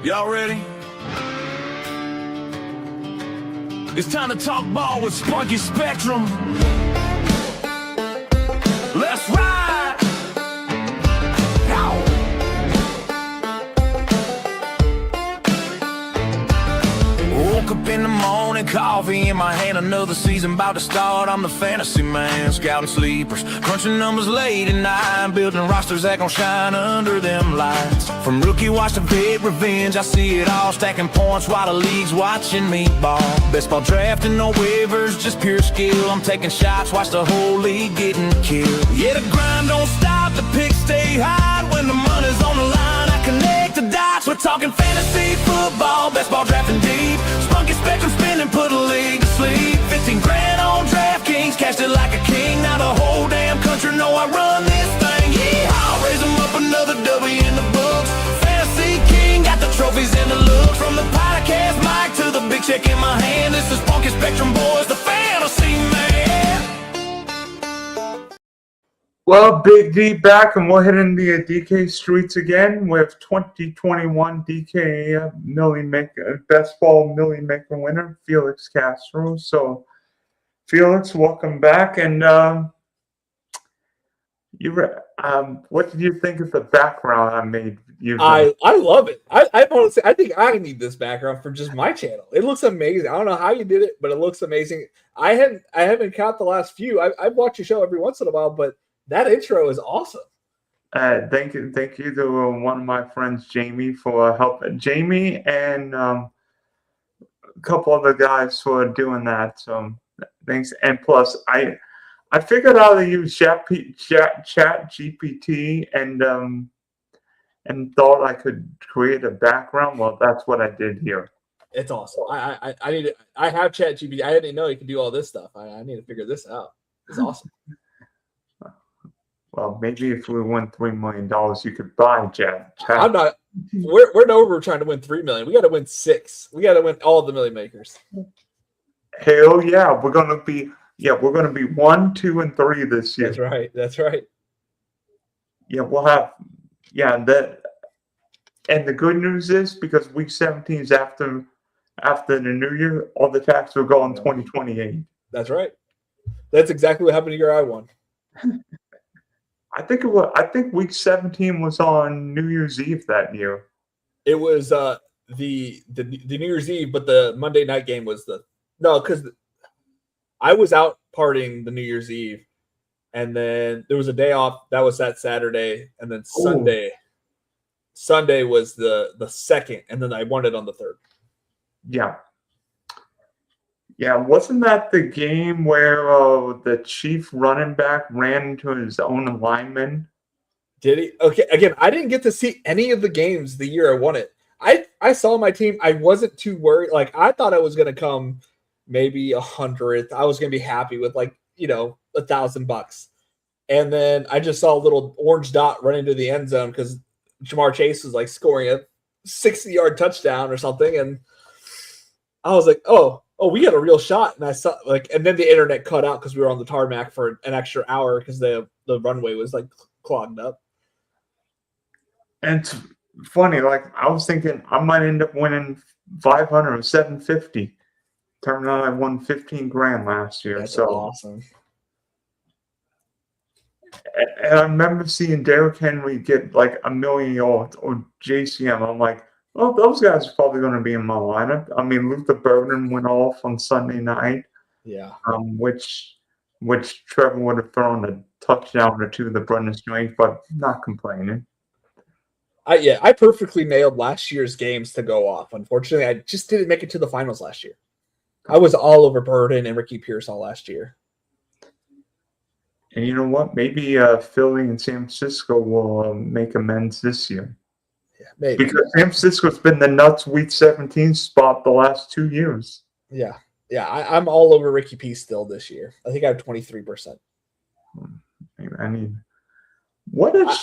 Y'all ready? It's time to talk ball with Spunky Spectrum. Let's ride! Ow. Woke up in the morning, coffee in my hand, another season about to start. I'm the fantasy man, scouting sleepers, crunching numbers late at night, building rosters that gon' shine under them lights. From rookie watch to big revenge, I see it all, stacking points while the league's watching me ball. Best ball drafting, no waivers, just pure skill. I'm taking shots, watch the whole league getting killed. Yeah, the grind don't stop, the picks stay high. When the money's on the line, I connect the dots. We're talking fantasy football, best ball drafting deep. Spunky Spectrum spinning, put a league to sleep. 15 grand on DraftKings, cashed it like a king. Now the whole damn country know I run this thing. Yeehaw, raise them up, another W in the books. Fantasy king, got the trophies and the looks. From the podcast mic to the big check in my hand, this is Spunky Spectrum boys, the fantasy man. Well, Big D back, and we're hitting the DK streets again with 2021 DK Best Ball Millie Maker winner, Felix Castro. So, Felix, welcome back. And what did you think of the background I made? I love it. I honestly, I think I need this background for just my channel. It looks amazing. I don't know how you did it, but it looks amazing. I haven't caught the last few. I've watched your show every once in a while, but that intro is awesome. Thank you to one of my friends, Jamie, for helping. Jamie and a couple other guys for doing that. So thanks. And plus, I figured out how to use Chat GPT and thought I could create a background. Well, that's what I did here. It's awesome. I have Chat GPT. I didn't know you could do all this stuff. I need to figure this out. It's awesome. Well, maybe if we win $3 million, you could buy Chat. I'm not. We're nowhere trying to win $3 million. We got to win 6. We got to win all the Millie Makers. Hell yeah, we're gonna be 1, 2, and 3 this year. That's right. Yeah, we'll have that. And the good news is, because week 17 is after the new year, all the taxes will go in 2028. That's right. That's exactly what happened to your I won. I think week 17 was on New Year's Eve that year. It was the New Year's Eve, but the Monday night game was because I was out partying the New Year's Eve, and then there was a day off. That was that Saturday, and then Sunday was the second, and then I won it on the 3rd. Yeah. Yeah, wasn't that the game where the chief running back ran into his own lineman? Did he? Okay, again, I didn't get to see any of the games the year I won it. I saw my team. I wasn't too worried. Like, I thought I was going to come maybe 100th. I was going to be happy with $1,000. And then I just saw a little orange dot run into the end zone because Jamar Chase was like scoring a 60-yard touchdown or something. And I was like, oh, we got a real shot. And I saw and then the internet cut out because we were on the tarmac for an extra hour because the runway was like clogged up. And it's funny, like I was thinking I might end up winning 500 or 750. Turned out I won 15 grand last year. That's so awesome. And I remember seeing Derrick Henry get like $1 million yards or JCM. I'm like, well, those guys are probably going to be in my lineup. I mean, Luther Burden went off on Sunday night. Yeah. Which Trevor would have thrown a touchdown or two to Brendan Strange, but not complaining. I perfectly nailed last year's games to go off. Unfortunately, I just didn't make it to the finals last year. I was all over Burden and Ricky Pearsall last year. And you know what? Maybe Philly and San Francisco will make amends this year. Yeah, maybe. Because San Francisco's been the nuts week 17 spot the last 2 years. Yeah. Yeah, I'm all over Ricky P still this year. I think I have 23%. I mean, what has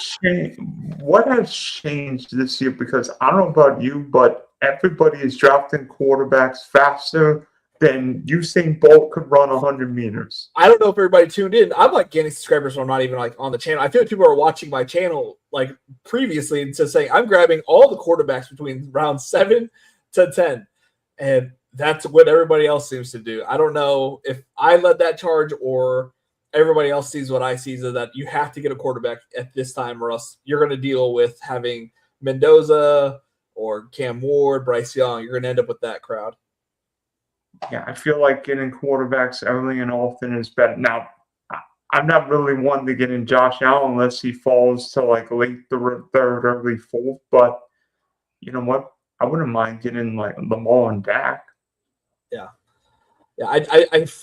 changed this year? Because I don't know about you, but everybody is drafting quarterbacks faster then Usain Bolt could run 100 meters. I don't know if everybody tuned in. I'm like getting subscribers when I'm not even like on the channel. I feel like people are watching my channel like previously and just saying I'm grabbing all the quarterbacks between round 7 to 10. And that's what everybody else seems to do. I don't know if I led that charge or everybody else sees what I see, so that you have to get a quarterback at this time or else you're going to deal with having Mendoza or Cam Ward, Bryce Young. You're going to end up with that crowd. Yeah, I feel like getting quarterbacks early and often is better. Now, I'm not really one to get in Josh Allen unless he falls to like late third, early fourth. But you know what? I wouldn't mind getting like Lamar and Dak. Yeah.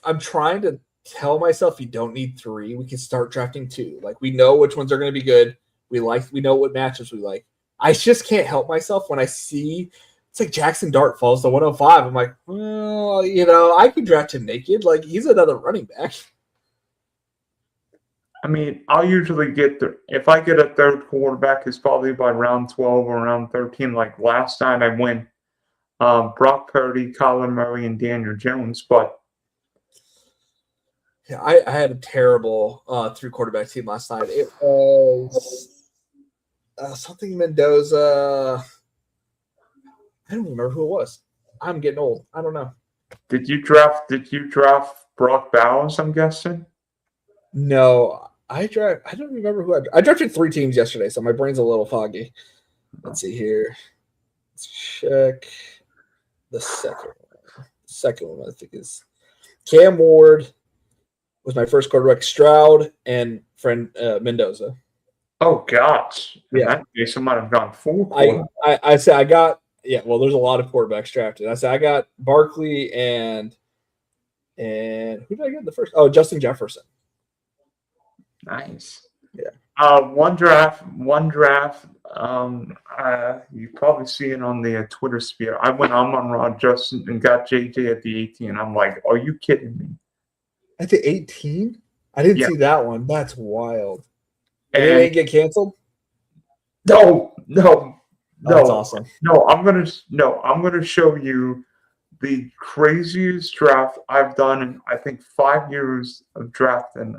I'm trying to tell myself you don't need 3. We can start drafting 2. Like we know which ones are going to be good. We know what matchups we like. I just can't help myself when I see. It's like Jackson Dart falls to 105. I'm like, well, I could draft him naked. Like, he's another running back. I mean, I'll usually if I get a third quarterback, it's probably by round 12 or round 13. Like last night, I went Brock Purdy, Kyler Murray, and Daniel Jones. But yeah, I had a terrible 3 quarterback team last night. It was something Mendoza. I don't remember who it was. I'm getting old. I don't know. Did you draft Brock Bowers, I'm guessing? No, I don't remember who I drafted 3 teams yesterday, so my brain's a little foggy. Let's see here. Let's check the second one. The second one, I think, is Cam Ward was my first quarterback, Stroud, and friend Mendoza. Oh, gosh. In Yeah. that case, I might have gone 4. I said I got – yeah, well, there's a lot of quarterbacks drafted. I said I got Barkley and who did I get in the first? Oh, Justin Jefferson. Nice. Yeah. One draft. You probably see it on the Twitter sphere. I went Amon-Ra Justin and got JJ at the 18. I'm like, are you kidding me? At the 18? I didn't see that one. That's wild. And it ain't get canceled? No. Oh, that's awesome. No, I'm gonna show you the craziest draft I've done in I think 5 years of drafting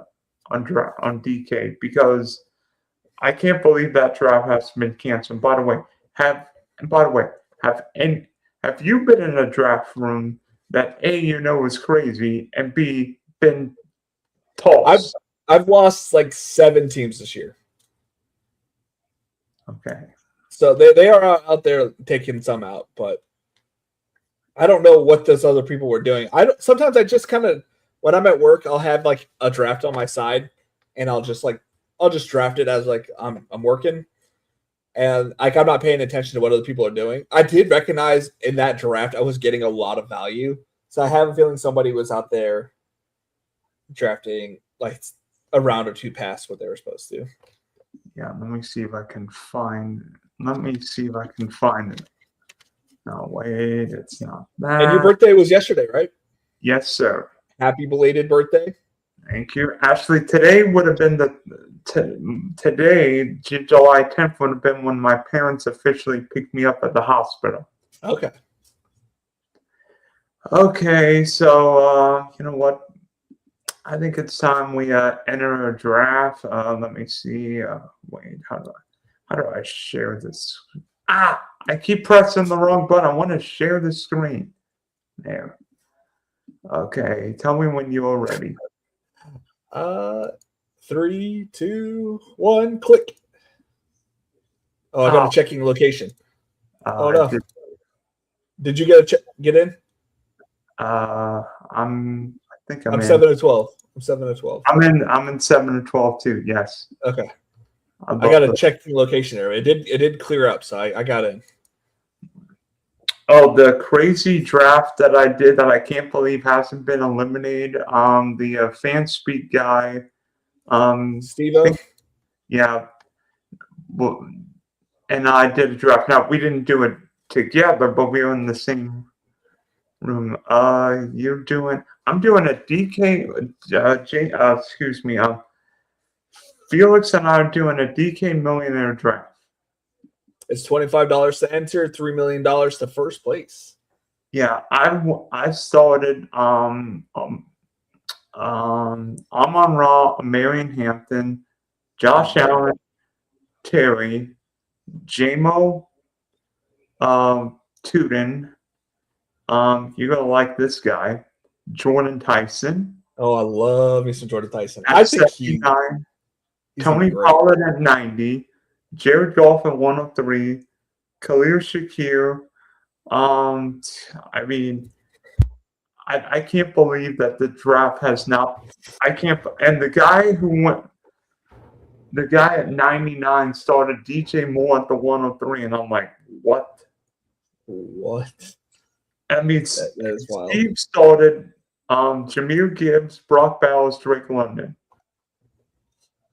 on DK, because I can't believe that draft has been canceled. By the way, have you been in a draft room that A, is crazy, and B, been tossed? I've lost like 7 teams this year. Okay. So they are out there taking some out, but I don't know what those other people were doing. Sometimes I just kind of, when I'm at work, I'll have like a draft on my side, and I'll just draft it as like I'm working, and like I'm not paying attention to what other people are doing. I did recognize in that draft I was getting a lot of value, so I have a feeling somebody was out there drafting like a round or 2 past what they were supposed to. Yeah, let me see if I can find it. No, wait, it's not that. And your birthday was yesterday, right? Yes, sir. Happy belated birthday. Thank you. Actually, today would have been today, July 10th, would have been when my parents officially picked me up at the hospital. Okay. Okay, so you know what? I think it's time we enter a draft. Let me see. Wait, how do I share this? I keep pressing the wrong button. I want to share the screen. There. Okay, tell me when you're ready. 3, 2, 1, click. Oh, I got a checking location. Oh no! Did you get in? I'm 7 of 12. I'm 7 of 12. I'm in 7 of 12 too. Yes. Okay. I got a checking location area. It did clear up, so I got in. Oh, the crazy draft that I did that I can't believe hasn't been eliminated. The Fanspeak guy. Steve-O? Yeah. Well, and I did a draft. Now, we didn't do it together, but we were in the same room. I'm doing a DK. Excuse me. Felix and I are doing a DK Millionaire draft. It's $25 to enter, $3 million to first place. Yeah, I started Amon Ra, Marion Hampton, Josh Allen, Terry, JMO, Tootin. You're gonna like this guy, Jordan Tyson Oh, I love me some Jordan Tyson. at I think 79, he's Tony great. Pollard at 90, Jared Goff at 103, Khalil Shakir. I mean, I can't believe that the draft has not. I can't. And the guy at 99 started DJ Moore at the 103, and I'm like, what? What? I mean, That is wild. Steve started Jameer Gibbs, Brock Bowers, Drake London.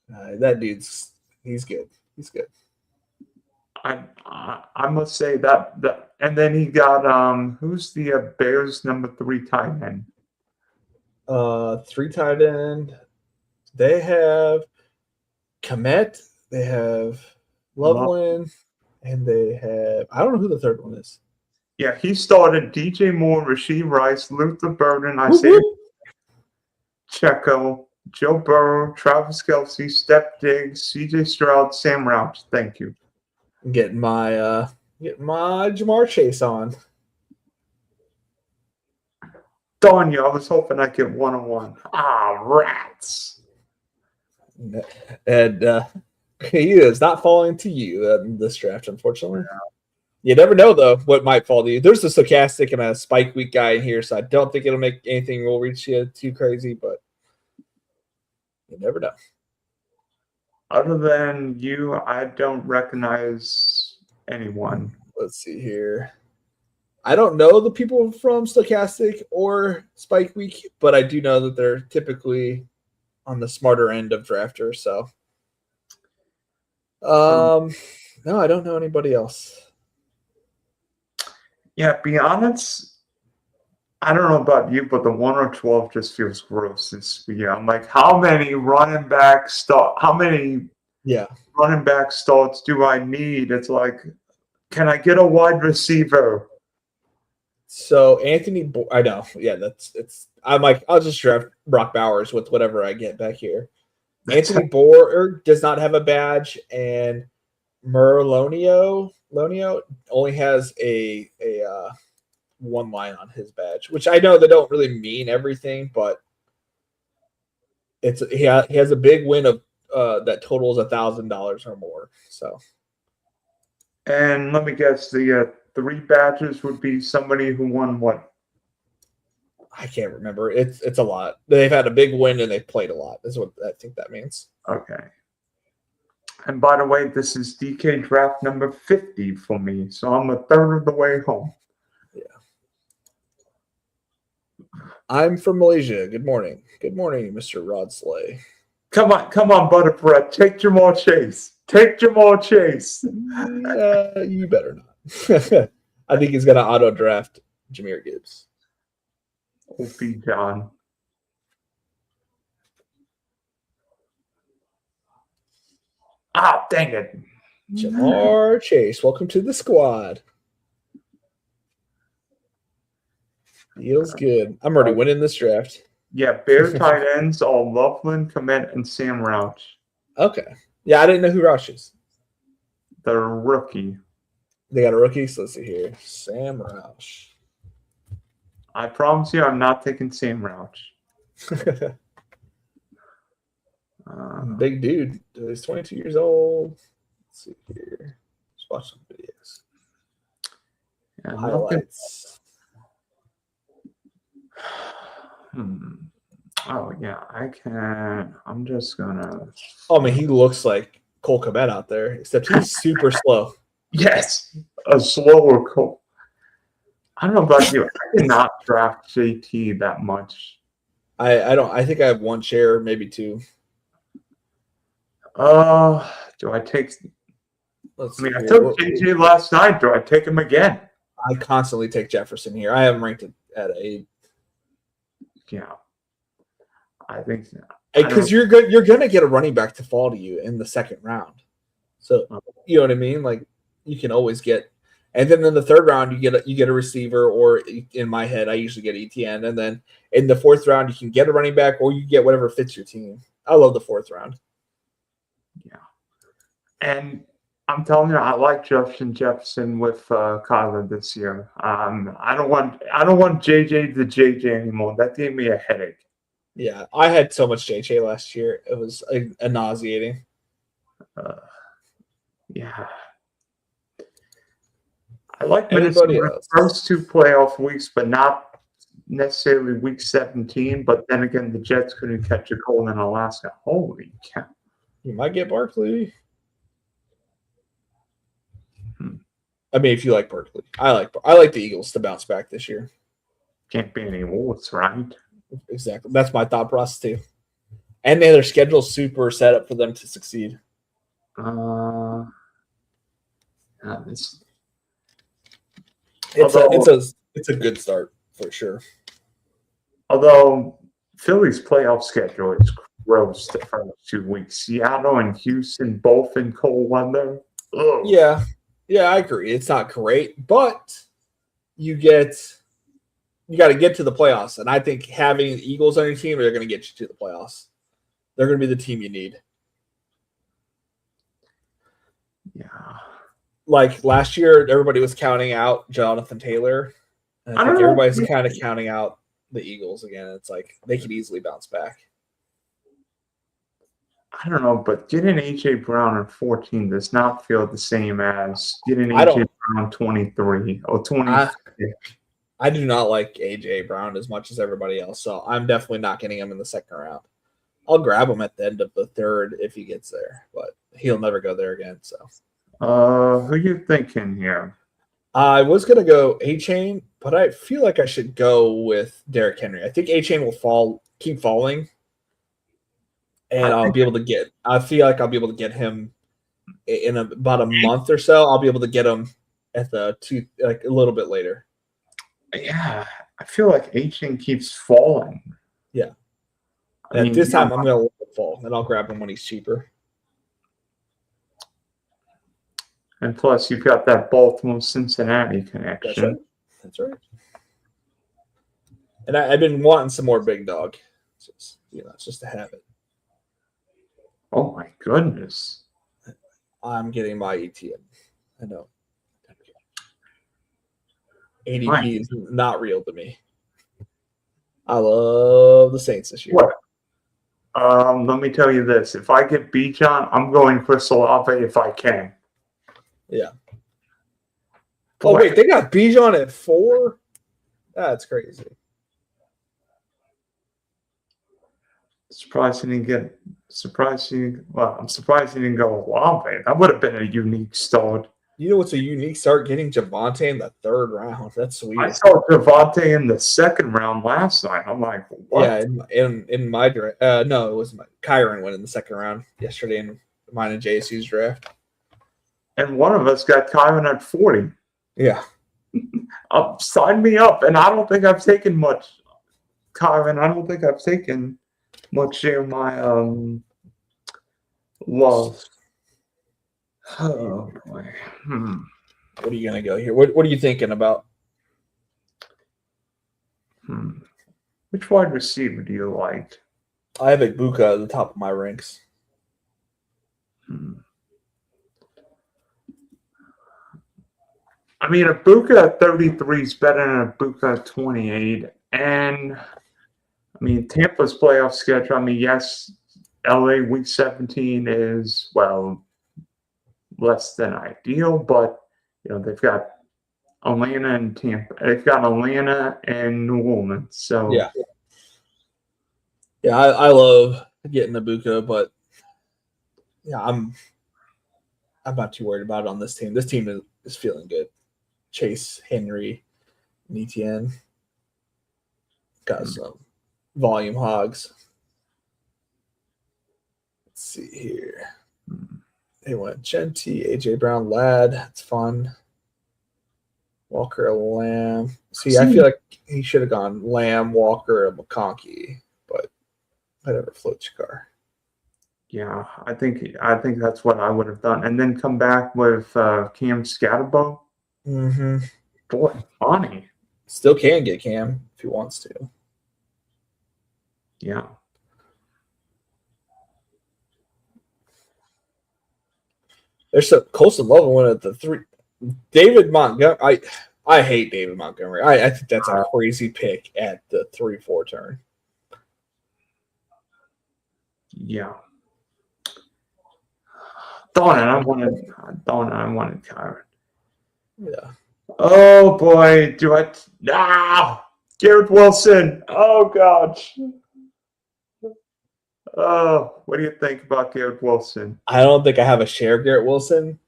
That dude's he's good. He's good. I must say that and then he got who's the Bears number 3 tight end? 3 tight end. They have Komet, they have Loveland, and they have I don't know who the third one is. Yeah, he started DJ Moore, Rasheed Rice, Luther Burden, Isaiah Checo, Joe Burrow, Travis Kelce, Steph Diggs, CJ Stroud, Sam Rouch. Thank you. Getting my Jamar Chase on. Darn you, I was hoping I'd get 101. Ah, rats. And he is not falling to you in this draft, unfortunately. Yeah. You never know, though, what might fall to you. There's a stochastic and a spike week guy in here, so I don't think it'll make anything will reach you too crazy, but you never know. Other than you, I don't recognize anyone. Let's see here. I don't know the people from Stochastic or Spike Week, but I do know that they're typically on the smarter end of drafters. So, no, I don't know anybody else. Yeah, be honest, I don't know about you, but the 1 or 12 just feels gross this year. I'm like, how many running back starts do I need? It's like, can I get a wide receiver? So Anthony, I know, yeah, I'm like, I'll just draft Brock Bowers with whatever I get back here. Anthony Boer does not have a badge, and Lonio only has a one line on his badge, which I know they don't really mean everything, but he has a big win of that totals $1,000 or more. So, and let me guess, the 3 badges would be somebody who won what? I can't remember. It's a lot. They've had a big win and they've played a lot. Is what I think that means. Okay. And by the way, this is DK draft number 50 for me, so I'm a third of the way home. Yeah. I'm from Malaysia. Good morning. Good morning, Mr. Rod Slay. Come on, Butter Bread. Take Jamar Chase. Take Jamar Chase. You better not. I think he's going to auto draft Jameer Gibbs. O.P. John. Ah, dang it. Jamar Chase, welcome to the squad. Feels good. I'm already winning this draft. Yeah, Bear tight ends are Loveland, Komet, and Sam Rouch. Okay. Yeah, I didn't know who Rouch is. The rookie. They got a rookie, so let's see here. Sam Rouch. I promise you I'm not taking Sam Rouch. Big dude. He's 22 years old. Let's see here. Let's watch some videos. Yeah, highlights. Oh, yeah, I can. I'm just going to. Oh, I mean, he looks like Cole Kmet out there, except he's super slow. Yes, a slower Cole. I don't know about you. I did not draft JT that much. I don't. I think I have one share, maybe 2. Do I take? I took JJ last night. Do I take him again? I constantly take Jefferson here. I have him ranked at 8. Yeah, I think so. Because you're good. You're gonna get a running back to fall to you in the second round. So you know what I mean. Like you can always get And then in the third round, you get a receiver, or in my head, I usually get ETN. And then in the fourth round, you can get a running back, or you get whatever fits your team. I love the fourth round. Yeah, and I'm telling you, I like Justin Jefferson with Kyler this year. I don't want JJ to JJ anymore. That gave me a headache. Yeah, I had so much JJ last year; it was nauseating. Yeah. I like Anybody Minnesota else? first 2 playoff weeks, but not necessarily week 17. But then again, the Jets couldn't catch a cold in Alaska. Holy cow. You might get Barkley. I mean, if you like Barkley, I like the Eagles to bounce back this year. Can't be any worse, right? Exactly, that's my thought process too. And their schedule's super set up for them to succeed. It's a good start for sure. Although Philly's playoff schedule is gross the first 2 weeks. Seattle and Houston both in cold weather. Ugh. Yeah, I agree. It's not great, but you got to get to the playoffs, and I think having the Eagles on your team, they're going to get you to the playoffs. They're going to be the team you need. Yeah. Like last year, everybody was counting out Jonathan Taylor. And I think everybody's kind of counting out the Eagles again. It's like they could easily bounce back. I don't know, but getting A.J. Brown at 14 does not feel the same as getting A.J. Brown 23 or 20. I do not like A.J. Brown as much as everybody else, so I'm definitely not getting him in the second round. I'll grab him at the end of the third if he gets there, but he'll never go there again. So, who you thinking here? I was gonna go A-Chain, but I feel like I should go with Derrick Henry. I think A-Chain will keep falling, and I feel like I'll be able to get him in about a month or so. I'll be able to get him at a little bit later. Yeah, I feel like A-Chain keeps falling. Yeah. At this time, I'm going to let it fall, and I'll grab him when he's cheaper. And plus, you've got that Baltimore-Cincinnati connection. That's right. And I've been wanting some more big dog. It's just a habit. Oh, my goodness. I'm getting my ETN. I know. ADP is not real to me. I love the Saints this year. What? Let me tell you this. If I get Bijan, I'm going Chris Olave if I can. Yeah. Oh, wait. They got Bijan at 4? That's crazy. I'm surprised he didn't go Olave. That would have been a unique start. You know what's a unique start? Getting Javonte in the third round. That's sweet. I saw Javonte in the second round last night. I'm like, what? Yeah, in my draft. No, it was Kyron went in the second round yesterday in mine and JSU's draft. And one of us got Kyron at 40. Yeah. Sign me up. And I don't think I've taken much. Kyron, I don't think I've taken much in my love. Oh boy. What are you gonna go here? What are you thinking about? Which wide receiver do you like? I have Ibuka at the top of my ranks. I mean, Ibuka at 33 is better than Ibuka at 28. And I mean, Tampa's playoff schedule. I mean, yes, LA week 17 is, well, less than ideal, but they've got Atlanta and Tampa. They've got Atlanta and New Orleans. So yeah, I love getting Ibuka, but yeah, I'm not too worried about it on this team. This team is feeling good. Chase, Henry, and ETN got some volume hogs. Let's see here. They went Genty, AJ Brown, Ladd. That's fun. Walker, Lamb. See, I feel like he should have gone Lamb, Walker, and McConkey, but whatever floats your car. Yeah, I think that's what I would have done, and then come back with Cam Scatterbo. Mm-hmm. Boy, funny. Still can get Cam if he wants to. Yeah. There's some Colson Love went at the 3. David Montgomery. I hate David Montgomery. I think that's a crazy pick at the 3-4 turn. Yeah. Darn it, I wanted Kyron. Yeah. Oh boy, Garrett Wilson. Oh gosh. Oh, what do you think about Garrett Wilson? I don't think I have a share of Garrett Wilson,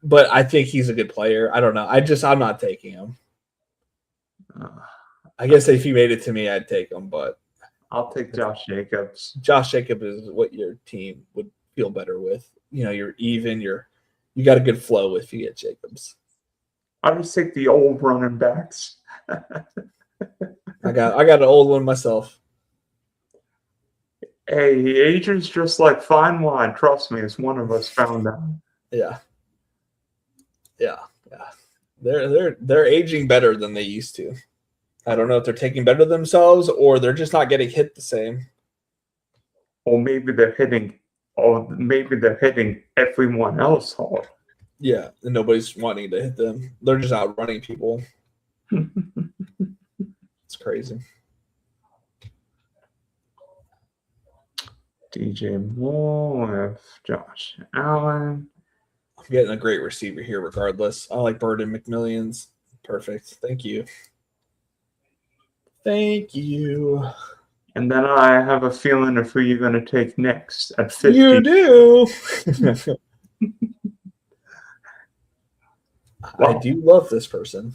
but I think he's a good player. I don't know. I'm not taking him. I guess if he made it to me, I'd take him, but I'll take Josh Jacobs. Josh Jacobs is what your team would feel better with. You're even. You got a good flow if you get Jacobs. I'll just take the old running backs. I got an old one myself. Hey, he ages just like fine wine. Trust me, as one of us found out. Yeah. They're aging better than they used to. I don't know if they're taking better of themselves or they're just not getting hit the same. Or maybe they're hitting everyone else hard. Yeah, and nobody's wanting to hit them. They're just outrunning people. It's crazy. DJ Moore with Josh Allen. I'm getting a great receiver here regardless. I like Bird and McMillions. Perfect. Thank you. Thank you. And then I have a feeling of who you're going to take next at 50. You do. Wow. I do love this person.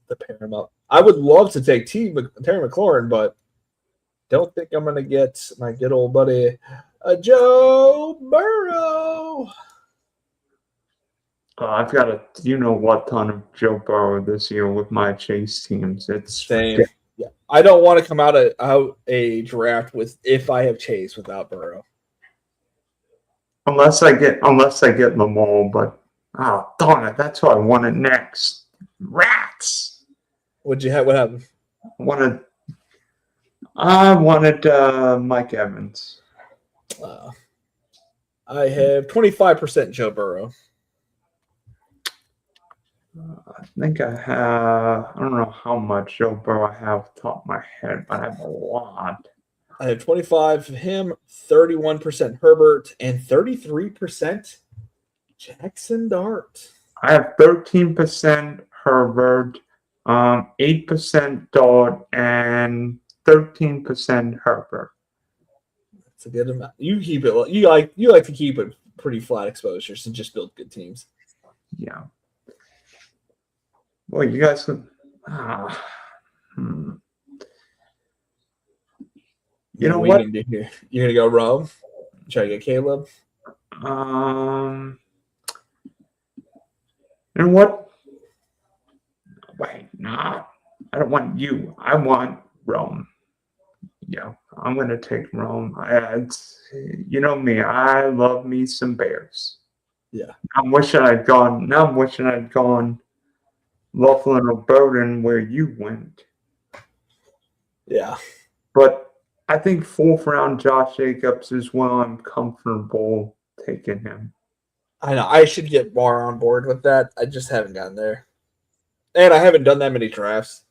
To pair him up. I would love to take Terry McLaurin, but don't think I'm going to get my good old buddy Joe Burrow. I've got a ton of Joe Burrow this year with my chase teams. It's same. Yeah, I don't want to come out a draft with if I have Chase without Burrow. Unless I get Lamar, but darn it, that's what I wanted next. Rats. What'd you have? What happened? I wanted Mike Evans. I have 25% Joe Burrow. I think I don't know how much Joe Burrow I have off the top of my head, but I have a lot. I have 25 for him, 31% Herbert, and 33% Jackson Dart. I have 13% Herbert, 8% Dart, and 13% Herbert. That's a good amount. You keep it. You like to keep it pretty flat exposures and just build good teams. Yeah. Well, you guys could. You know what? You're gonna go Rome. Try to get Caleb. You know what? Wait, nah. I don't want you. I want Rome. Yeah, I'm gonna take Rome. You know me. I love me some Bears. Yeah. I'm wishing I'd gone Laughlin or Bowden where you went. Yeah. But I think 4th round Josh Jacobs is where I'm comfortable taking him. I know. I should get more on board with that. I just haven't gotten there. And I haven't done that many drafts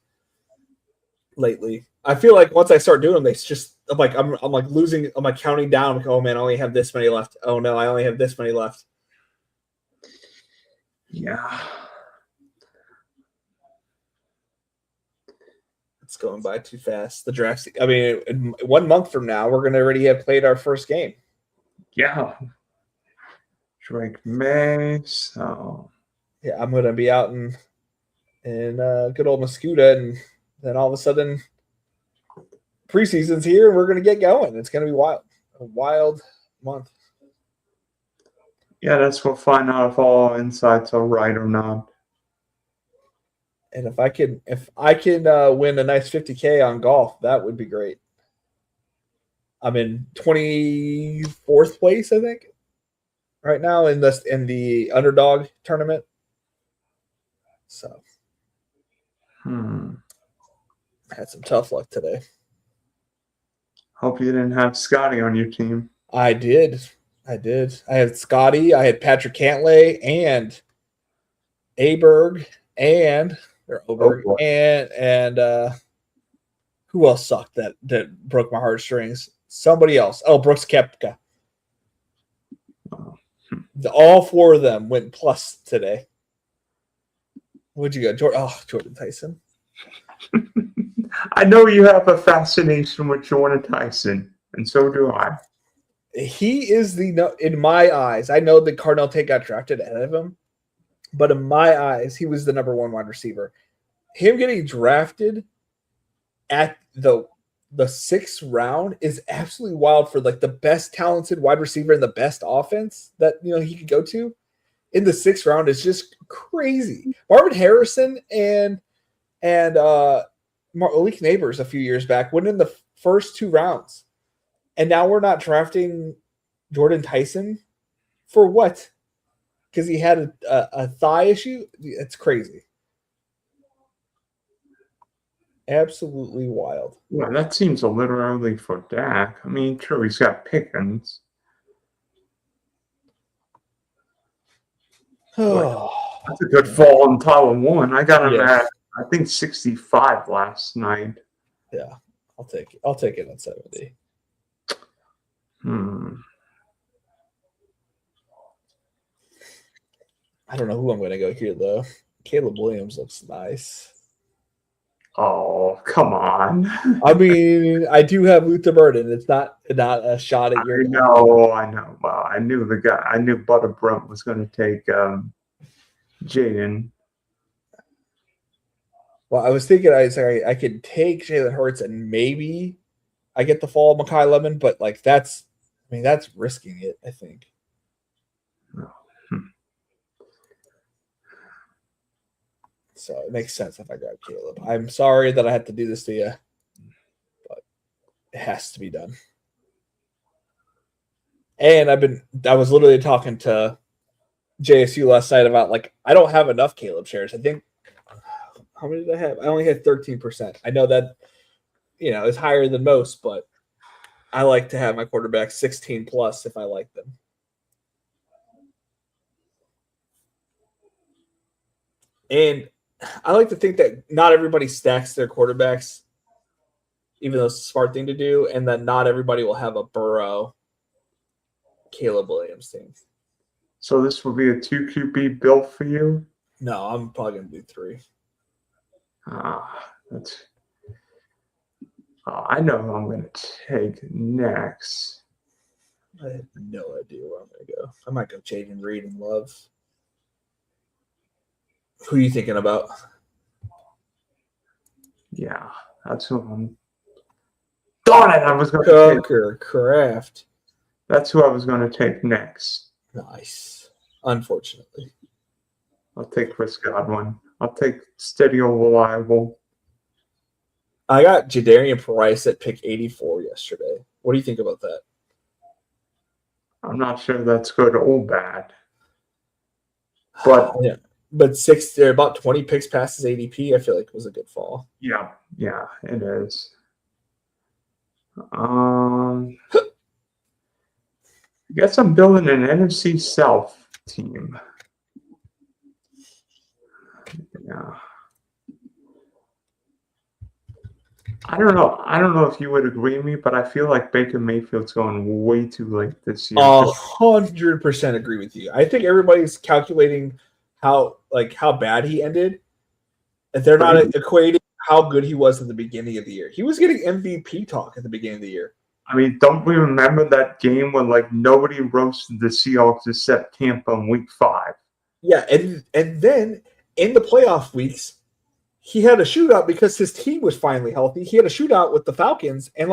lately. I feel like once I start doing them, I'm like losing. I'm like counting down. Like, oh man, I only have this many left. Oh no, I only have this many left. Yeah. It's going by too fast. The draft. I mean, in 1 month from now, we're gonna already have played our first game. Yeah. Drake May. So. Yeah, I'm gonna be out in good old Mascuda, and then all of a sudden, preseason's here, and we're gonna get going. It's gonna be wild. A wild month. Yeah, that's what find out if all insights are right or not. And if I can win a nice 50K on golf, that would be great. I'm in 24th place, I think, right now in the underdog tournament. So Had some tough luck today. Hope you didn't have Scotty on your team. I did. I had Scotty. I had Patrick Cantlay and Aberg and Oberg and who else sucked that broke my heartstrings? Somebody else. Oh, Brooks Koepka. All four of them went plus today. What'd you go? Jordan Tyson. I know you have a fascination with Jordan Tyson, and so do I. He is in my eyes, I know that Cardinal Tate got drafted ahead of him, but in my eyes, he was the number one wide receiver. Him getting drafted at the 6th round is absolutely wild for like the best talented wide receiver in the best offense that he could go to. In the 6th round is just crazy. Marvin Harrison and Malik Neighbors a few years back went in the first 2 rounds. And now we're not drafting Jordan Tyson for what? Because he had a thigh issue? It's crazy. Absolutely wild. Well, that seems a little early for Dak. I mean, true, he's got Pickens. That's a good fall in Tyler Warren. I got him at, I think, 65 last night. Yeah, I'll take it at 70. I don't know who I'm going to go here, though. Caleb Williams looks nice. Oh, come on. I mean, I do have Luther Burden. It's not a shot at your. I know. Well, I knew the guy. I knew Butter Brunt was going to take Jaden. Well, I was thinking I could take Jalen Hurts and maybe I get the fall of Mekhi Lemon, but like that's risking it, I think. So it makes sense if I grab Caleb. I'm sorry that I had to do this to you, but it has to be done. And I was literally talking to JSU last night about like I don't have enough Caleb shares. I think how many did I have? I only had 13%. I know that is higher than most, but I like to have my quarterbacks 16 plus if I like them. And I like to think that not everybody stacks their quarterbacks, even though it's a smart thing to do, and that not everybody will have a Burrow, Caleb Williams team. So this will be a 2 QB build for you? No, I'm probably going to do 3. I know who I'm going to take next. I have no idea where I'm going to go. I might go Jaden Reed and Love. Who are you thinking about? Yeah, that's who I'm. Darn it! I was going to take Kraft. That's who I was going to take next. Nice. Unfortunately, I'll take Chris Godwin. I'll take steady or reliable. I got Jadarian Price at pick 84 yesterday. What do you think about that? I'm not sure that's good or bad. But yeah. But about 20 picks past his ADP, I feel like was a good fall. Yeah, it is. I guess I'm building an NFC South team. Yeah. I don't know if you would agree with me, but I feel like Baker Mayfield's going way too late this year. 100% agree with you. I think everybody's calculating how bad he ended, and they're not equating how good he was at the beginning of the year. He was getting MVP talk at the beginning of the year. I mean, don't we remember that game when nobody roasted the Seahawks except Tampa in Week 5? Yeah, and then in the playoff weeks, he had a shootout because his team was finally healthy. He had a shootout with the Falcons, and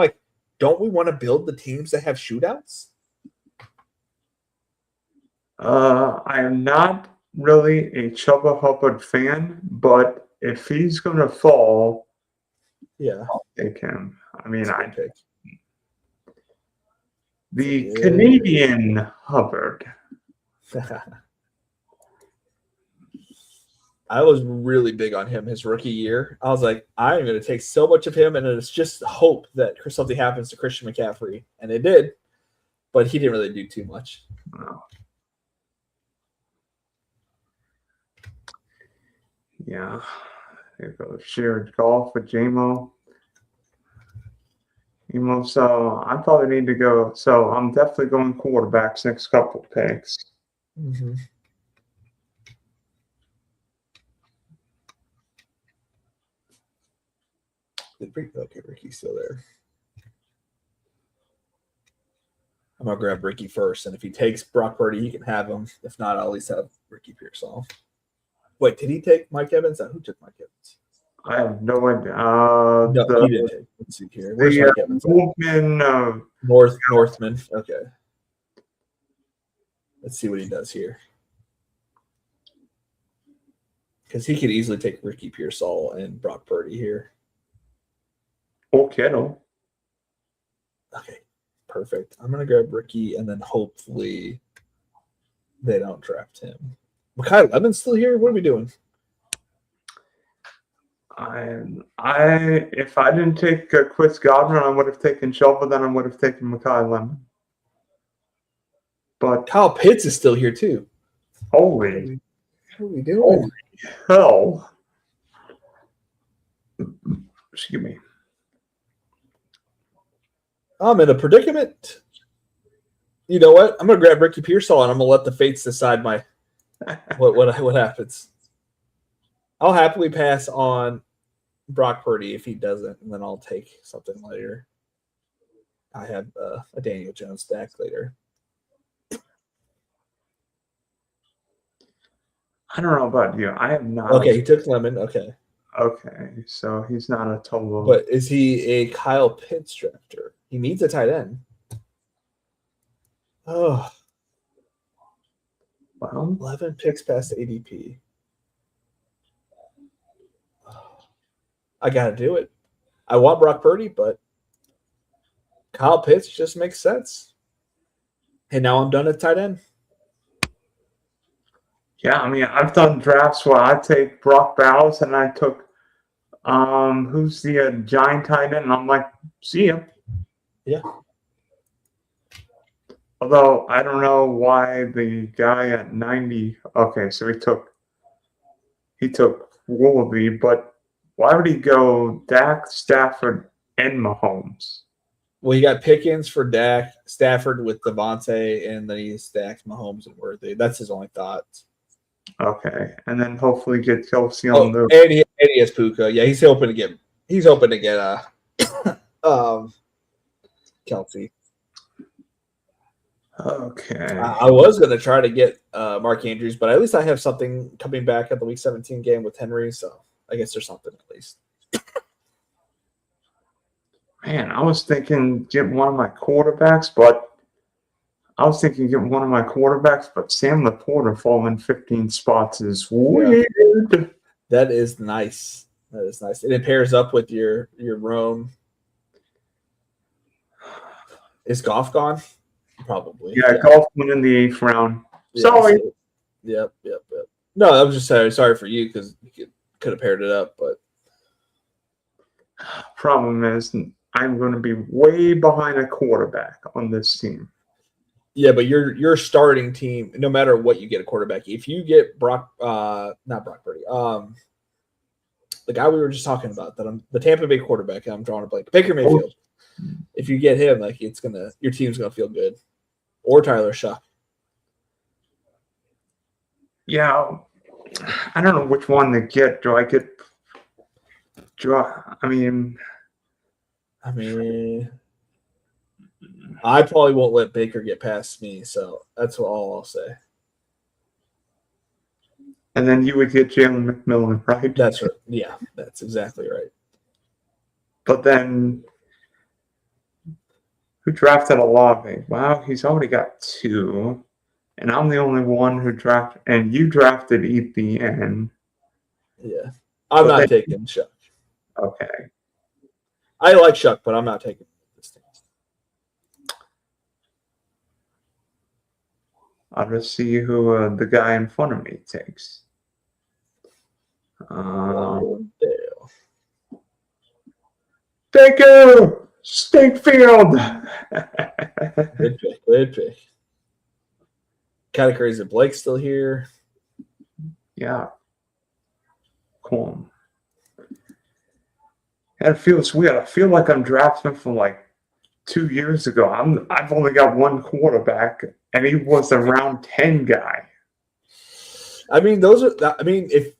don't we want to build the teams that have shootouts? I am not really a Chubba Hubbard fan, but if he's going to fall, I'll take him. I mean, the Canadian Hubbard. I was really big on him his rookie year. I was like, I'm going to take so much of him, and it's just hope that something happens to Christian McCaffrey, and it did, but he didn't really do too much. Wow. Yeah. There goes shared golf with JMO. So I probably need to go. So I'm definitely going quarterbacks next couple picks. Mm-hmm. Okay, Ricky's still there. I'm gonna grab Ricky first, and if he takes Brock Purdy, he can have him. If not, I'll at least have Ricky Pearsall. Wait, did he take Mike Evans? Who took Mike Evans? I have no idea. No, he didn't take. Let's see here. Where's Mike Evans? Northman. Okay. Let's see what he does here. Because he could easily take Ricky Pearsall and Brock Purdy here. Okay. Okay, perfect. I'm going to grab Ricky, and then hopefully they don't draft him. Mekhi Levin's still here? What are we doing? If I didn't take Chris Godwin, I would have taken Shelby, then I would have taken Mekhi Lemon. But Kyle Pitts is still here too. Holy. What are we doing? Holy hell. Excuse me. I'm in a predicament. You know what? I'm going to grab Ricky Pearsall, and I'm going to let the fates decide my what happens. I'll happily pass on Brock Purdy if he doesn't, and then I'll take something later. I have a Daniel Jones stack later. I don't know about you. I am not. Okay, he took Lemon. Okay, so he's not a total. but is he a Kyle Pitts drafter? He needs a tight end. Oh, well, 11 picks past ADP. I got to do it. I want Brock Purdy, but Kyle Pitts just makes sense. And now I'm done at tight end. Yeah, I mean, I've done drafts where I take Brock Bowers and I took who's the giant tight end, and I'm like, see ya. Yeah. Although I don't know why the guy at 90. Okay, so he took Willoughby, but why would he go Dak, Stafford, and Mahomes? Well, he got Pickens for Dak, Stafford with Devontae, and then he stacks Mahomes and Worthy. That's his only thought. Okay, and then hopefully get Kelsey on the. And he has Puka. Yeah, he's hoping to get Kelsey. Okay. I was going to try to get Mark Andrews, but at least I have something coming back at the Week 17 game with Henry, so I guess there's something at least. Man, I was thinking get one of my quarterbacks, but Sam Laporta falling 15 spots is weird. Yeah. That is nice. And it pairs up with your Rome. Is Goff gone? Probably. Yeah, Goff went in the 8th round. Sorry. Yep. No, I was just sorry for you because you could have paired it up, but problem is I'm going to be way behind a quarterback on this team. Yeah, but your starting team, no matter what you get a quarterback, if you get not Brock Purdy, the guy we were just talking about, the Tampa Bay quarterback, I'm drawing a blank, Baker Mayfield. If you get him, like your team's gonna feel good, or Tyler Shuck. Yeah, I don't know which one to get. I probably won't let Baker get past me, so that's all I'll say. And then you would get Jalen McMillan, right? That's right. Yeah, that's exactly right. But then, who drafted Olave? Wow, he's already got 2. And I'm the only one who drafted, and you drafted ETN. Yeah. I'm not taking Shuck. Okay. I like Shuck, but I'm not taking this thing. I'll just see who the guy in front of me takes. Dale. Thank you, Statefield. Good pick. Good pick. Kind of crazy. Blake's still here. Yeah. Cool. And it feels weird. I feel like I'm drafting from like 2 years ago. I've only got one quarterback, and he was a round 10 guy. I mean, if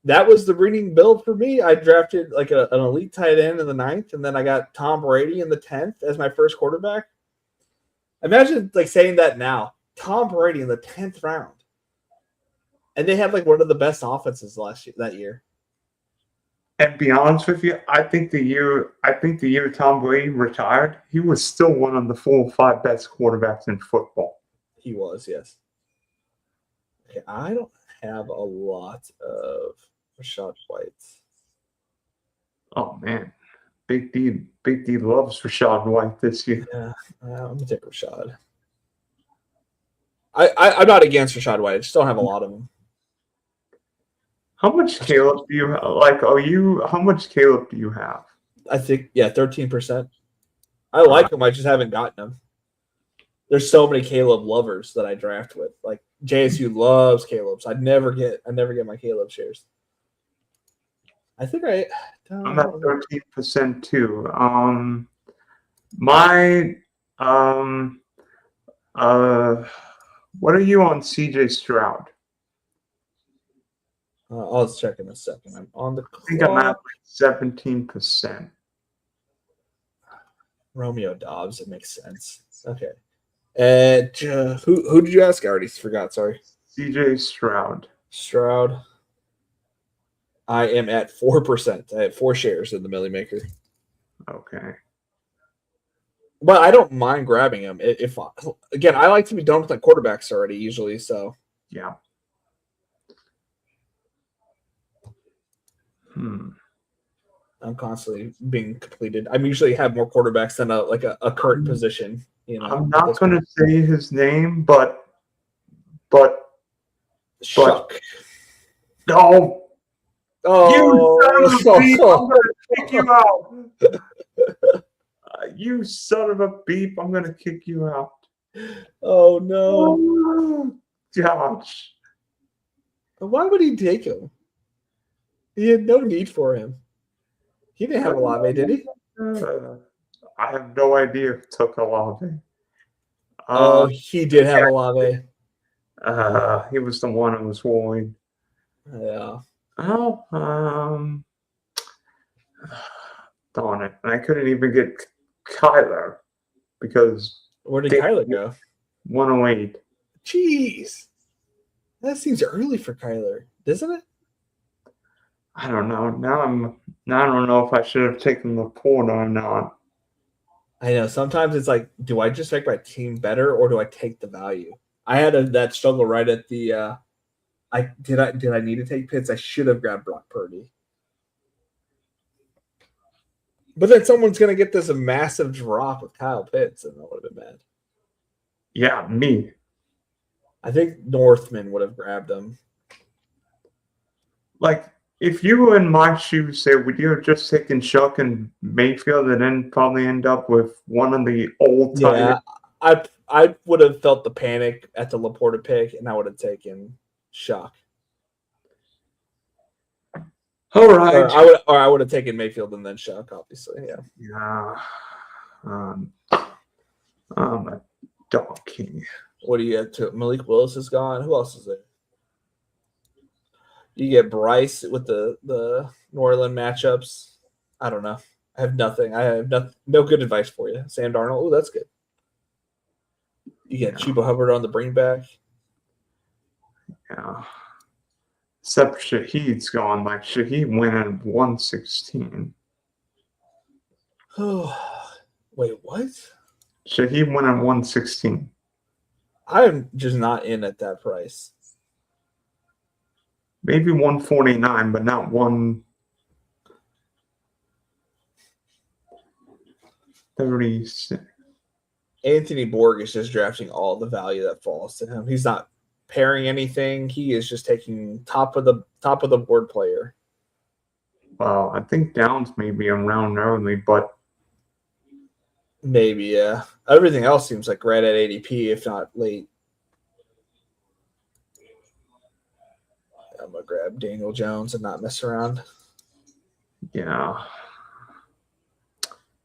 that was the reading build for me, I drafted like an elite tight end in the 9th, and then I got Tom Brady in the 10th as my first quarterback. Imagine like saying that now. Tom Brady in the 10th round. And they had like one of the best offenses that year. And be honest with you, I think the year Tom Brady retired, he was still one of the 4 or 5 best quarterbacks in football. He was, yes. Okay, I don't have a lot of Rashad White. Oh man, Big D loves Rashad White this year. Yeah, I'm gonna take Rashad. I'm not against Rashad White. I just don't have a lot of them. How much Caleb do you like? How much Caleb do you have? I think 13%. I like him. I just haven't gotten him. There's so many Caleb lovers that I draft with. Like JSU loves Caleb, so I never get my Caleb shares. I think I'm at 13% too. What are you on CJ Stroud? I'll check in a second. I'm on the clock. I think I'm at like 17%. Romeo Dobbs. It makes sense. Okay. And who did you ask? I already forgot. Sorry. CJ Stroud. Stroud. I am at 4%. I have 4 shares in the Millie Maker. Okay. But I don't mind grabbing him. Again, I like to be done with my quarterbacks already usually. So yeah. I'm constantly being completed. I usually have more quarterbacks than a current position. You know, I'm not going to say his name, but Shuck. No. Oh, you son of a beep! I'm going to kick you out. You son of a beep! I'm gonna kick you out. Oh no, oh, gosh! Why would he take him? He had no need for him. He didn't have Olave, did he? I have no idea if he took Olave. He did have Olave. He was the one who was worried. Yeah. Oh, darn it. And I couldn't even get Kyler because... Where did Kyler go? 108. Jeez. That seems early for Kyler, doesn't it? I don't know. Now I don't know if I should have taken Laporta or not. I know. Sometimes it's like, do I just make my team better or do I take the value? I had that struggle right at the did I need to take Pitts? I should have grabbed Brock Purdy. But then someone's gonna get this massive drop with Kyle Pitts, and that would have been bad. Yeah, me. I think Northman would have grabbed him. Like, if you were in my shoes, say, would you have just taken Shuck and Mayfield and then probably end up with one of the old time? Yeah, I would have felt the panic at the Laporta pick, and I would have taken Shuck. All right. I would have taken Mayfield and then Shuck, obviously. Yeah. Yeah. I'm a dog king. What do you get to? Malik Willis is gone. Who else is there? You get Bryce with the New Orleans matchups. I don't know. I have nothing. I have no good advice for you. Sam Darnold. Oh, that's good. You get Chuba Hubbard on the bring back. Yeah. Except Shaheed's gone. Like, Shaheed went at 116. Oh, wait, what? Shaheed went at 116. I'm just not in at that price. Maybe 149, but not 136. Anthony Borg is just drafting all the value that falls to him. He's not pairing anything. He is just taking top of the board player. Well, I think Downs may be around early, but Maybe, yeah. Everything else seems like right at ADP, if not late. I'm gonna grab Daniel Jones and not mess around. yeah,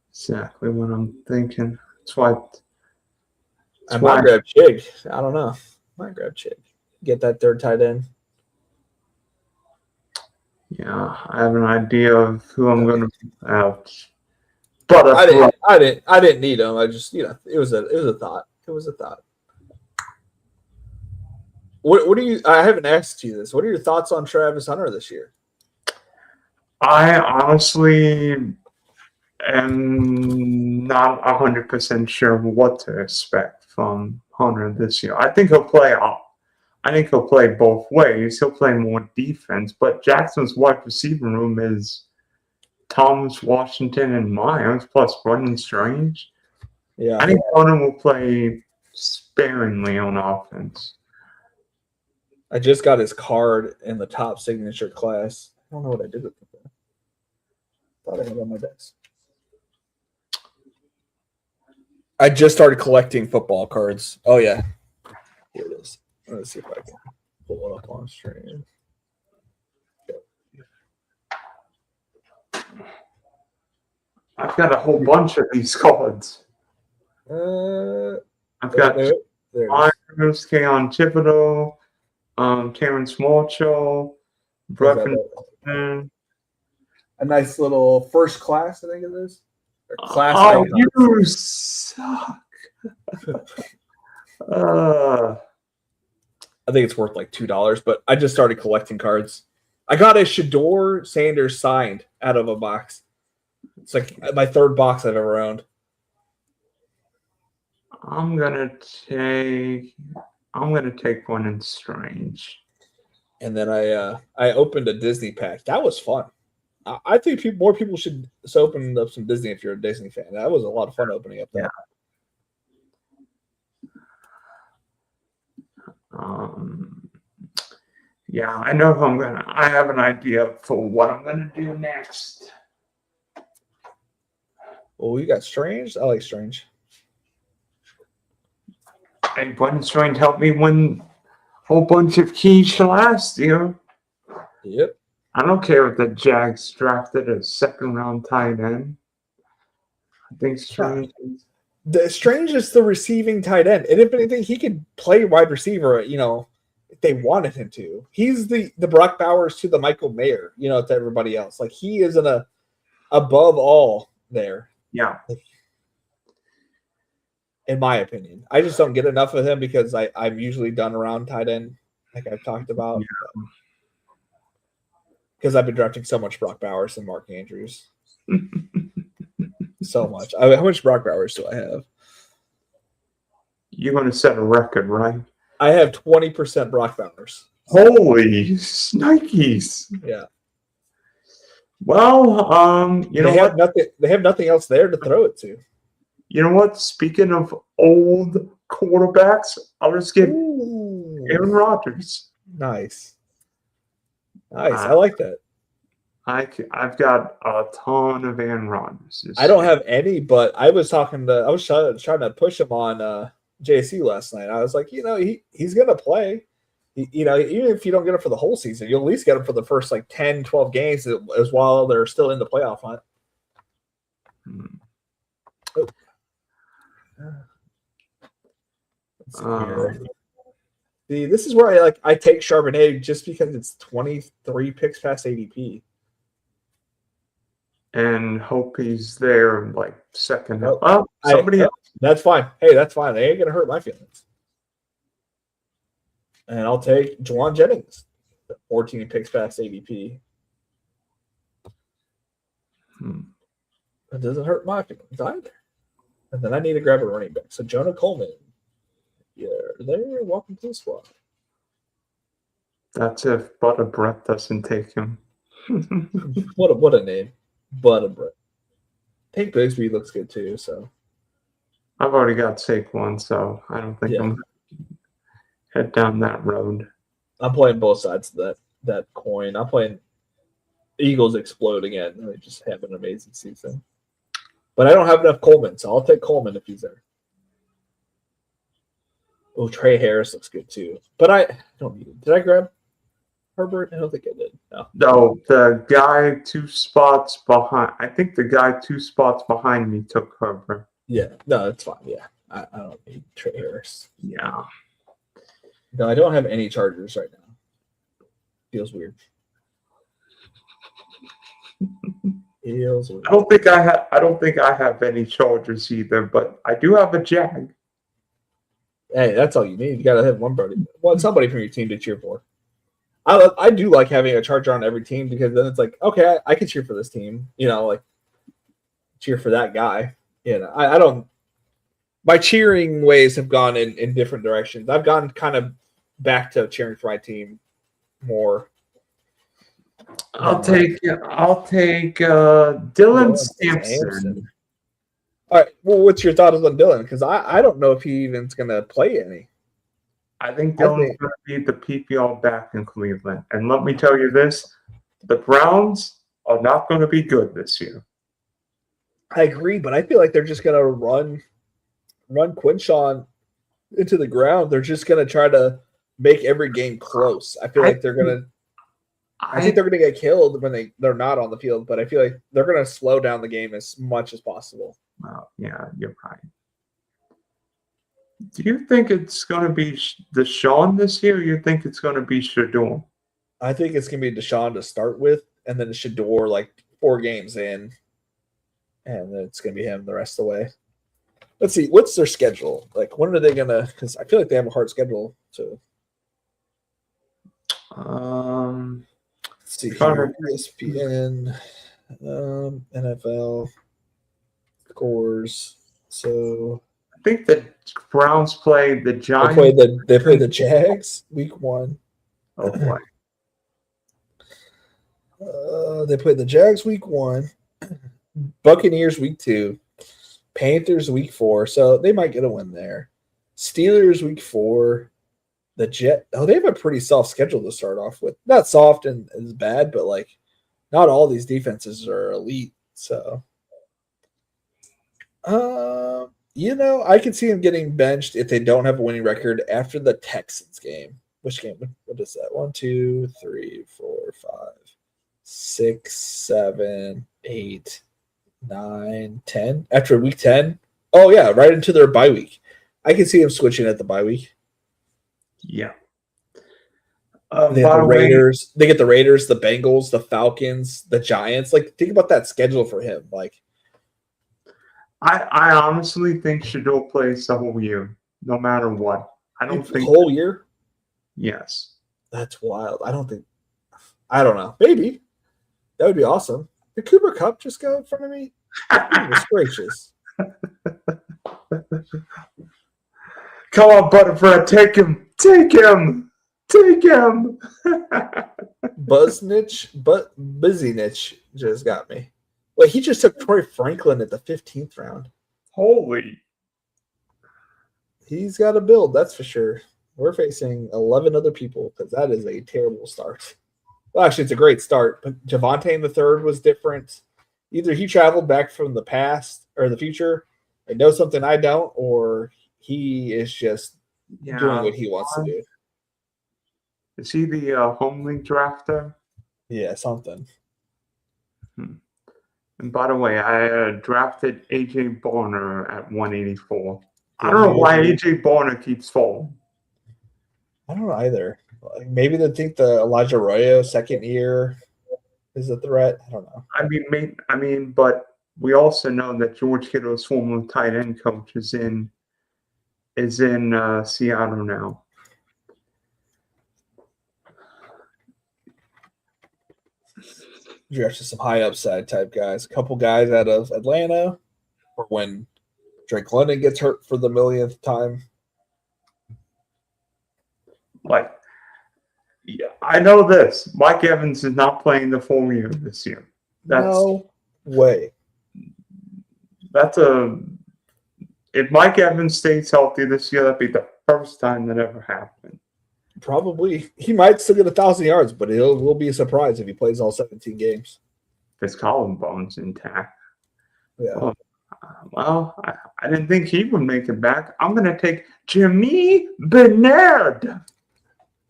exactly what I'm thinking. I might grab Chig. I don't know. Might grab Chig. Get that third tight end. Yeah, I have an idea of who I'm going to out. But I didn't need him. I just, it was a thought. It was a thought. What do you? I haven't asked you this. What are your thoughts on Travis Hunter this year? I honestly am not 100% sure what to expect from Hunter this year. I think he'll play both ways. He'll play more defense, but Jackson's wide receiver room is Thomas, Washington, and Myers plus Brendan Strange. Yeah, I think Hunter will play sparingly on offense. I just got his card in the top signature class. I don't know what I did with it. Thought I had it on my desk. I just started collecting football cards. Oh yeah, here it is. Let's see if I can pull it up on stream. I've got a whole bunch of these cards. I've got Myers, Keon Thibodeau, Terrence Marshall, Brevin. A nice little first class, I think it is. Class oh, you suck. I think it's worth like $2, but I just started collecting cards. I got a Shador Sanders signed out of a box. It's like my third box I've ever owned. I'm gonna take one in Strange. And then I opened a Disney pack. That was fun. I think more people should open up some Disney if you're a Disney fan. That was a lot of fun opening up that. Yeah, I know who I have an idea for what I'm gonna do next. Well, you got Strange. I like Strange. And Brendan Strange helped me win a whole bunch of keys last year. Yep. I don't care if the Jags drafted a second-round tight end. I think Strange is the receiving tight end. And if anything, he could play wide receiver, if they wanted him to. He's the Brock Bowers to the Michael Mayer, to everybody else. Like, he is above all there. Yeah. In my opinion. I just don't get enough of him because I'm usually done around tight end, like I've talked about. Yeah. Because I've been drafting so much Brock Bowers and Mark Andrews. So much. How much Brock Bowers do I have? You're going to set a record, right? I have 20% Brock Bowers. Holy Nikes. Yeah. Well, they have nothing else there to throw it to. You know what? Speaking of old quarterbacks, I'll just get Aaron Rodgers. Nice. I like that. I've got a ton of Aaron Rodgers. I don't have any, but I was trying to push him on JC last night. I was like, he's gonna play. Even if you don't get him for the whole season, you'll at least get him for the first 10, 12 games as while they're still in the playoff hunt. See, this is where I take Charbonnet just because it's 23 picks past ADP. And hope he's there second. Somebody else. That's fine. Hey, that's fine. They ain't gonna hurt my feelings. And I'll take Juwan Jennings, 14 picks past ADP. It doesn't hurt my feelings either. And then I need to grab a running back. So Jonah Coleman, they're welcome to the squad. That's if Butter Brett doesn't take him. What a name, Butter Brett. Tank Bigsby looks good too. So I've already got Saquon, so I don't think I'm head down that road. I'm playing both sides of that coin. I'm playing Eagles explode again. And they just have an amazing season. But I don't have enough Coleman, so I'll take Coleman if he's there. Oh, Trey Harris looks good too. But I don't need it. Did I grab Herbert? I don't think I did. No. No, the guy 2 spots behind. I think the guy 2 spots behind me took Herbert. Yeah. No, it's fine. Yeah. I don't need Trey Harris. Yeah. No, I don't have any Chargers right now. Feels weird. Feels weird. I don't think I have any Chargers either, but I do have a Jag. Hey, that's all you need. You got to have somebody from your team to cheer for. I do like having a Charger on every team because then it's like, okay, I can cheer for this team. Like cheer for that guy. I don't. My cheering ways have gone in different directions. I've gone kind of back to cheering for my team more. I'll take Dylan Sampson. All right. Well, what's your thoughts on Dylan? Because I don't know if he even's going to play any. I think Dylan's going to be the PPR back in Cleveland. And let me tell you this, the Browns are not going to be good this year. I agree, but I feel like they're just going to run Quinshawn into the ground. They're just going to try to make every game close. I feel like they're going to I think they're going to get killed when they're not on the field, but I feel like they're going to slow down the game as much as possible. Well, yeah, you're right. Do you think it's going to be Deshaun this year, or you think it's going to be Shador? I think it's going to be Deshaun to start with, and then Shador like 4 games in, and then it's going to be him the rest of the way. Let's see. What's their schedule? Like, when are they going to – because I feel like they have a hard schedule. So, let's see here. ESPN, NFL, scores. So I think the Browns play the Giants. They play the Jags week 1. Oh boy. They play the Jags week 1, Buccaneers week 2, Panthers week 4. So they might get a win there. Steelers week 4. The Jet. Oh, they have a pretty soft schedule to start off with. Not soft and as bad, but like not all these defenses are elite. So, I can see them getting benched if they don't have a winning record after the Texans game. Which game? What is that? 1, 2, 3, 4, 5, 6, 7, 8, 9, 10. After week 10. Oh yeah, right into their bye week. I can see them switching at the bye week. Yeah. They get the Raiders. They get the Raiders, the Bengals, the Falcons, the Giants. Like, think about that schedule for him. Like, I honestly think Shador plays the whole year, no matter what. I don't think the whole year. Yes. That's wild. I don't know. Maybe that would be awesome. Did Cooper Kupp just go in front of me? Goodness gracious. Come on, Butterfree, take him. Busynich just got me. Wait, he just took Troy Franklin at the 15th round. Holy. He's got a build, that's for sure. We're facing 11 other people because that is a terrible start. Well, actually, it's a great start. But Javonte in the 3rd was different. Either he traveled back from the past or the future and knows something I don't, or he is just doing what he wants to do. Is he the home league drafter? Yeah, something. And by the way, I drafted AJ Barner at 184. I don't know why AJ Barner keeps falling. I don't know either. Like, maybe they think the Elijah Arroyo second year is a threat. I don't know. I mean, but we also know that George Kittle's former tight end coach is in Seattle now. You're actually some high upside type guys. A couple guys out of Atlanta, or when Drake London gets hurt for the millionth time. Like, yeah, I know this. Mike Evans is not playing the full year this year. No way. If Mike Evans stays healthy this year, that'd be the first time that ever happened. probably he might still get 1,000 yards, but it will be a surprise if he plays all 17 games. His collarbone's intact. Yeah. Well, I didn't think he would make it back. I'm going to take Jimmy Bernard.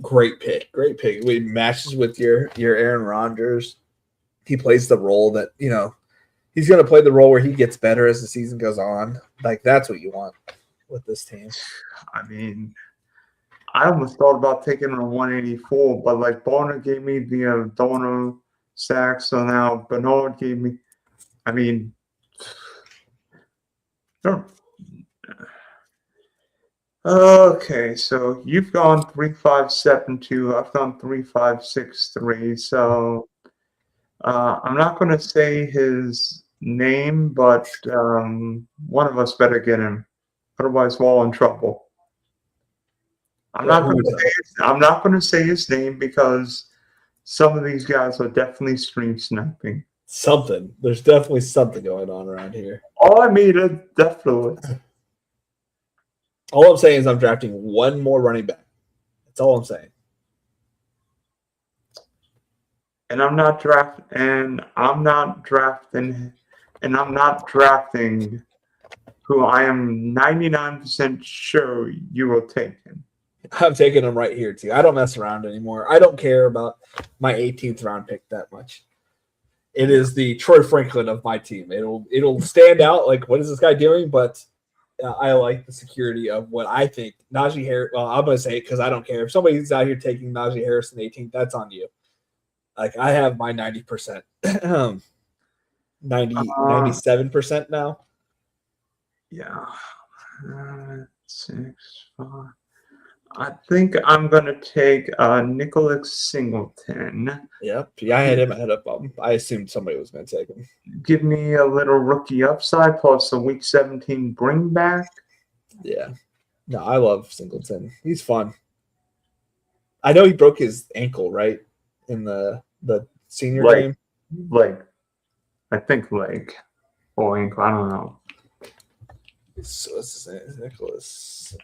Great pick. Great pick. It matches with your Aaron Rodgers. He plays the role that, he's going to play the role where he gets better as the season goes on. Like, that's what you want with this team. I mean, I almost thought about taking a 184, but like Bonner gave me the Donor sack, so now Bernard gave me. I mean, okay, so you've gone 3.572. I've gone 3.563. So I'm not going to say his name, but one of us better get him. Otherwise, we're all in trouble. I'm not going to say his name because some of these guys are definitely stream sniping. Something. There's definitely something going on around here. Oh, I mean it, definitely. All I'm saying is I'm drafting one more running back. That's all I'm saying. And I'm not drafting who I am 99% sure you will take him. I'm taking him right here, too. I don't mess around anymore. I don't care about my 18th round pick that much. It is the Troy Franklin of my team. It'll stand out like, what is this guy doing? But I like the security of what I think. Najee Harris, well, I'm going to say it because I don't care. If somebody's out here taking Najee Harris in 18th, that's on you. Like, I have my 90%. 97% now. Yeah. 6, 5. I think I'm going to take Nicholas Singleton. Yep. Yeah, I had him ahead of him. I assumed somebody was going to take him. Give me a little rookie upside plus a week 17 bring back. Yeah. No, I love Singleton. He's fun. I know he broke his ankle, right? In the senior game? Leg. I think leg. Or ankle. I don't know. So what's his name? Nicholas.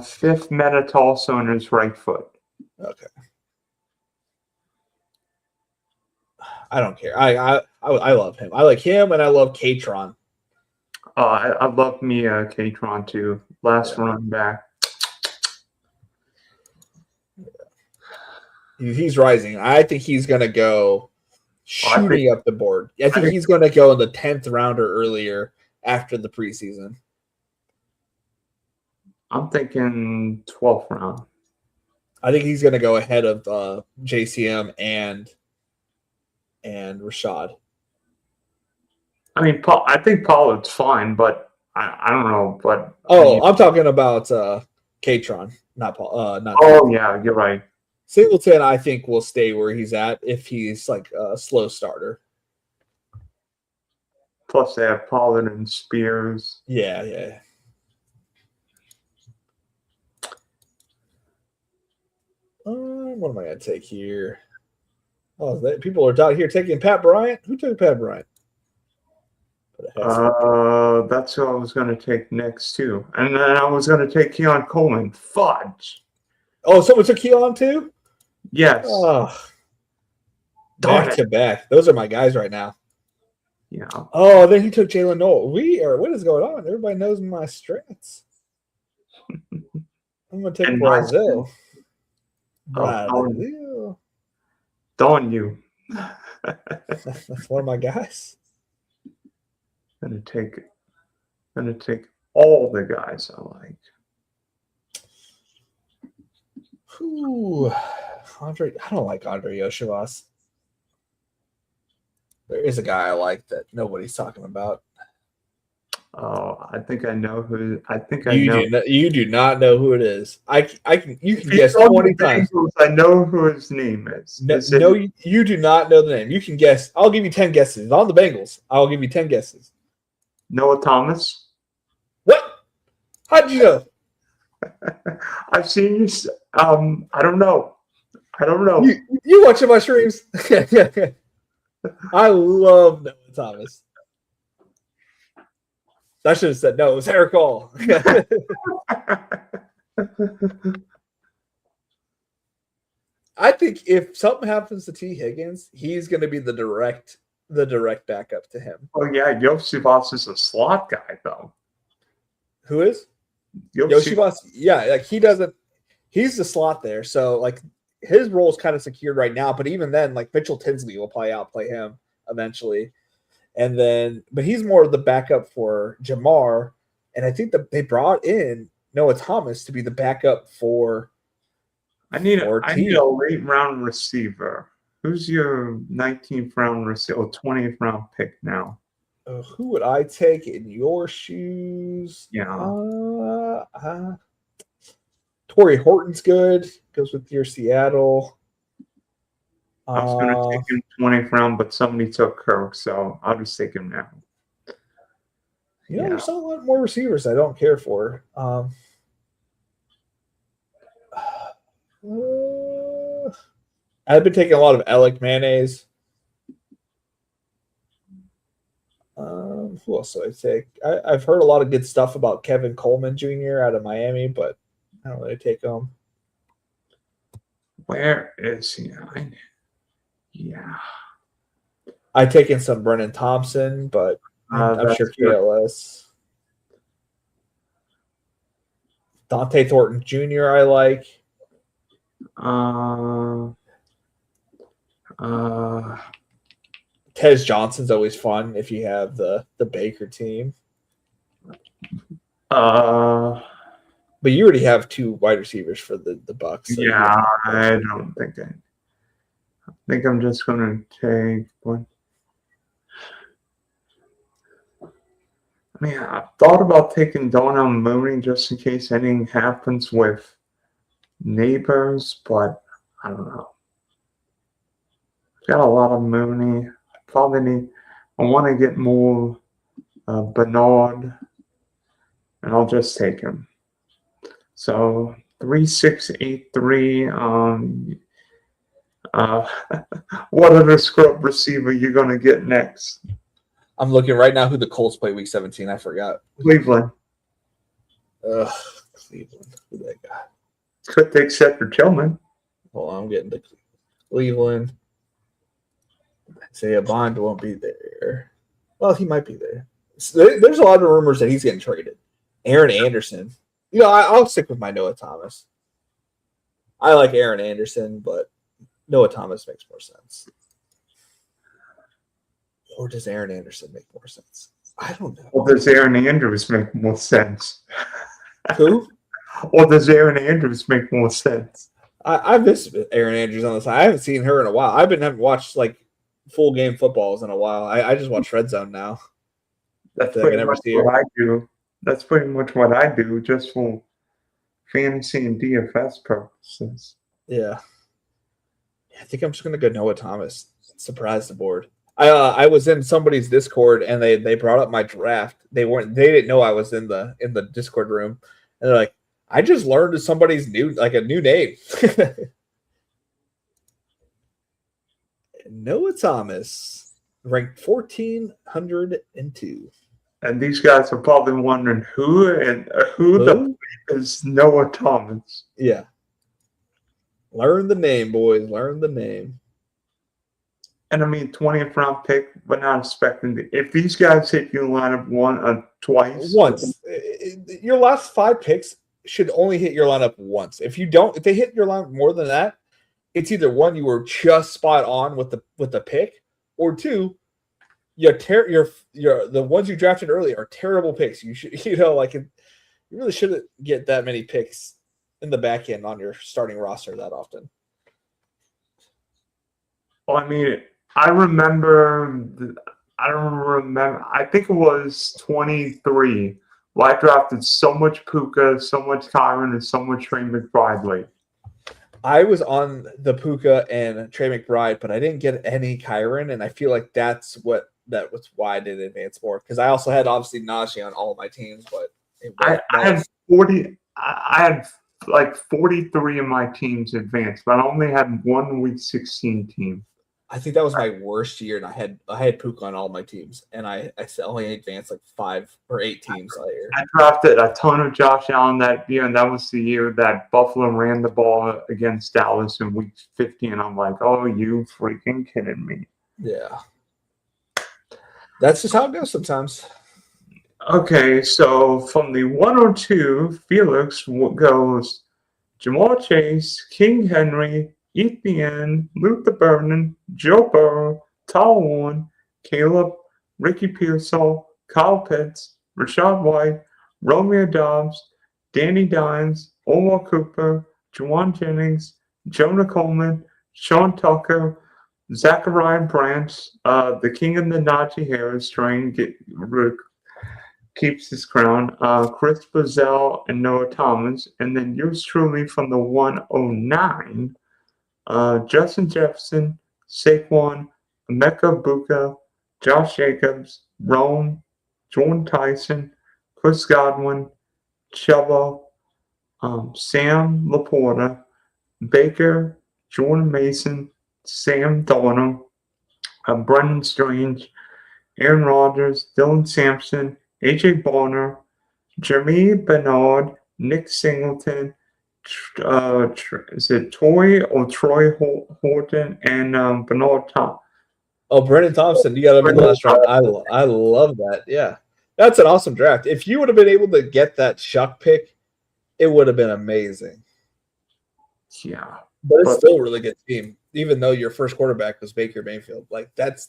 Fifth metatarsal in his right foot. Okay. I don't care. I love him. I like him, and I love Katron. I love me Katron too. Last run back. He's rising. I think he's going to go shooting up the board. I think he's going to go in the 10th round or earlier after the preseason. I'm thinking 12th round. I think he's going to go ahead of JCM and Rashad. I mean, I think Pollard's fine, but I don't know. But I'm talking about Katron, not Paul. Not yeah, you're right. Singleton, I think, will stay where he's at if he's like a slow starter. Plus, they have Pollard and Spears. Yeah. What am I going to take here? Oh, people are out here taking Pat Bryant. Who took Pat Bryant? That's who I was going to take next, too. And then I was going to take Keon Coleman. Fudge. Oh, someone took Keon, too? Yes. Back to back. Those are my guys right now. Yeah. Oh, then he took Jalen Noel. What is going on? Everybody knows my strengths. I'm going to take Brazil. Darn you. That's one of my guys. Gonna take all the guys I like. Andre, I don't like Andre Yoshivas. There is a guy I like that nobody's talking about. Oh, I think I know who. You do not know who it is. You can guess 20 times. I know who his name is. No, you do not know the name. You can guess. I'll give you 10 guesses. On the Bengals, I'll give you 10 guesses. Noah Thomas. What? How'd you know? I've seen you. I don't know. You watching my streams? I love Noah Thomas. I should have said no. It was Eric Hall. I think if something happens to T. Higgins, he's going to be the direct backup to him. Oh yeah, Yosivas is a slot guy though. Who is? Yosivas. Yeah, like he's the slot there. So like his role is kind of secured right now, but even then, like Mitchell Tinsley will probably outplay him eventually. And then, but he's more of the backup for Jamar. And I think that they brought in Noah Thomas to be the backup for. I need a late round receiver. Who's your 19th round receiver or 20th round pick now? Who would I take in your shoes? Yeah. Torrey Horton's good. Goes with your Seattle. I was going to take him 20th round, but somebody took Kirk, so I'll just take him now. There's a lot more receivers I don't care for. I've been taking a lot of Alec Mayonnaise. Who else do I take? I've heard a lot of good stuff about Kevin Coleman Jr. out of Miami, but I don't really take him. Where is he? Yeah. I've taken some Brennan Thompson, but I'm sure KLS. Dante Thornton Jr. I like. Tez Johnson's always fun if you have the Baker team. But you already have 2 wide receivers for the Bucks. So yeah, I don't think I think I'm just gonna take one. I mean, I thought about taking Donnell Mooney just in case anything happens with Neighbors, but I don't know. Got a lot of Mooney. I want to get more Bernard, and I'll just take him. So 3683. What other scrub receiver you gonna get next? I'm looking right now who the Colts play week 17. I forgot. Cleveland. Cleveland. Who they got? Could they accept for Tillman? Hold on, I'm getting to Cleveland. Isaiah Bond won't be there. Well, he might be there. So there's a lot of rumors that he's getting traded. Aaron Anderson. I'll stick with my Noah Thomas. I like Aaron Anderson, but Noah Thomas makes more sense. Or does Aaron Anderson make more sense? I don't know. Or does Aaron Andrews make more sense? Who? Or does Aaron Andrews make more sense? I miss Aaron Andrews on the side. I haven't seen her in a while. I haven't watched full game footballs in a while. I just watch Red Zone now. That's pretty much what I do. That's pretty much what I do, just for fantasy and DFS purposes. Yeah. I think I'm just gonna go Noah Thomas. Surprise the board. I was in somebody's Discord and they brought up my draft. They didn't know I was in the Discord room, and they're like, I just learned somebody's new name. Noah Thomas, ranked 1,402. And these guys are probably wondering who the is Noah Thomas. Yeah. Learn the name, boys. Learn the name. And I mean, 20th round pick, but not expecting if these guys hit your lineup twice. Once. Your last 5 picks should only hit your lineup once. If they hit your lineup more than that, it's either 1, you were just spot on with the pick, or 2, the ones you drafted early are terrible picks. You should, you really shouldn't get that many picks in the back end on your starting roster that often. Well, I mean, I don't remember. I think it was 23. Well, I drafted so much Puka, so much Kyron, and so much Trey McBride. I was on the Puka and Trey McBride, but I didn't get any Kyron, and I feel like that was why I didn't advance more, because I also had obviously Najee on all of my teams, but I had 40. I had 43 of my teams advanced, but I only had one week 16 team. I think that was my worst year, and I had Puka on all my teams, and I only advanced like 5 or 8 teams that year. I drafted a ton of Josh Allen that year, and that was the year that Buffalo ran the ball against Dallas in week 50, and I'm like, oh, you freaking kidding me. Yeah. That's just how it goes sometimes. Okay, so from the 102, Felix goes Jamal Chase, King Henry, Etienne, Luther Burden, Joe Burrow, Tal Warren, Caleb, Ricky Pearsall, Kyle Pitts, Rashad White, Romeo Dobbs, Danny Dimes, Omar Cooper, Juwan Jennings, Jonah Coleman, Sean Tucker, Zachariah Branch, the king of the Najee Harris train, keeps his crown, Chris Brazell and Noah Thomas, and then yours truly from the 109, Justin Jefferson, Saquon, Emeka Buka, Josh Jacobs, Rome, Jordan Tyson, Chris Godwin, Chuba, Sam Laporta, Baker, Jordan Mason, Sam Darnold, Brendan Strange, Aaron Rodgers, Dylan Sampson, AJ Bonner, Jeremy Bernard, Nick Singleton, is it Troy Horton, and Bernard Tom? Oh, Brendan Thompson, you got him in the last round. I love that. Yeah. That's an awesome draft. If you would have been able to get that Shuck pick, it would have been amazing. Yeah. But it's still a really good team, even though your first quarterback was Baker Mayfield. Like, that's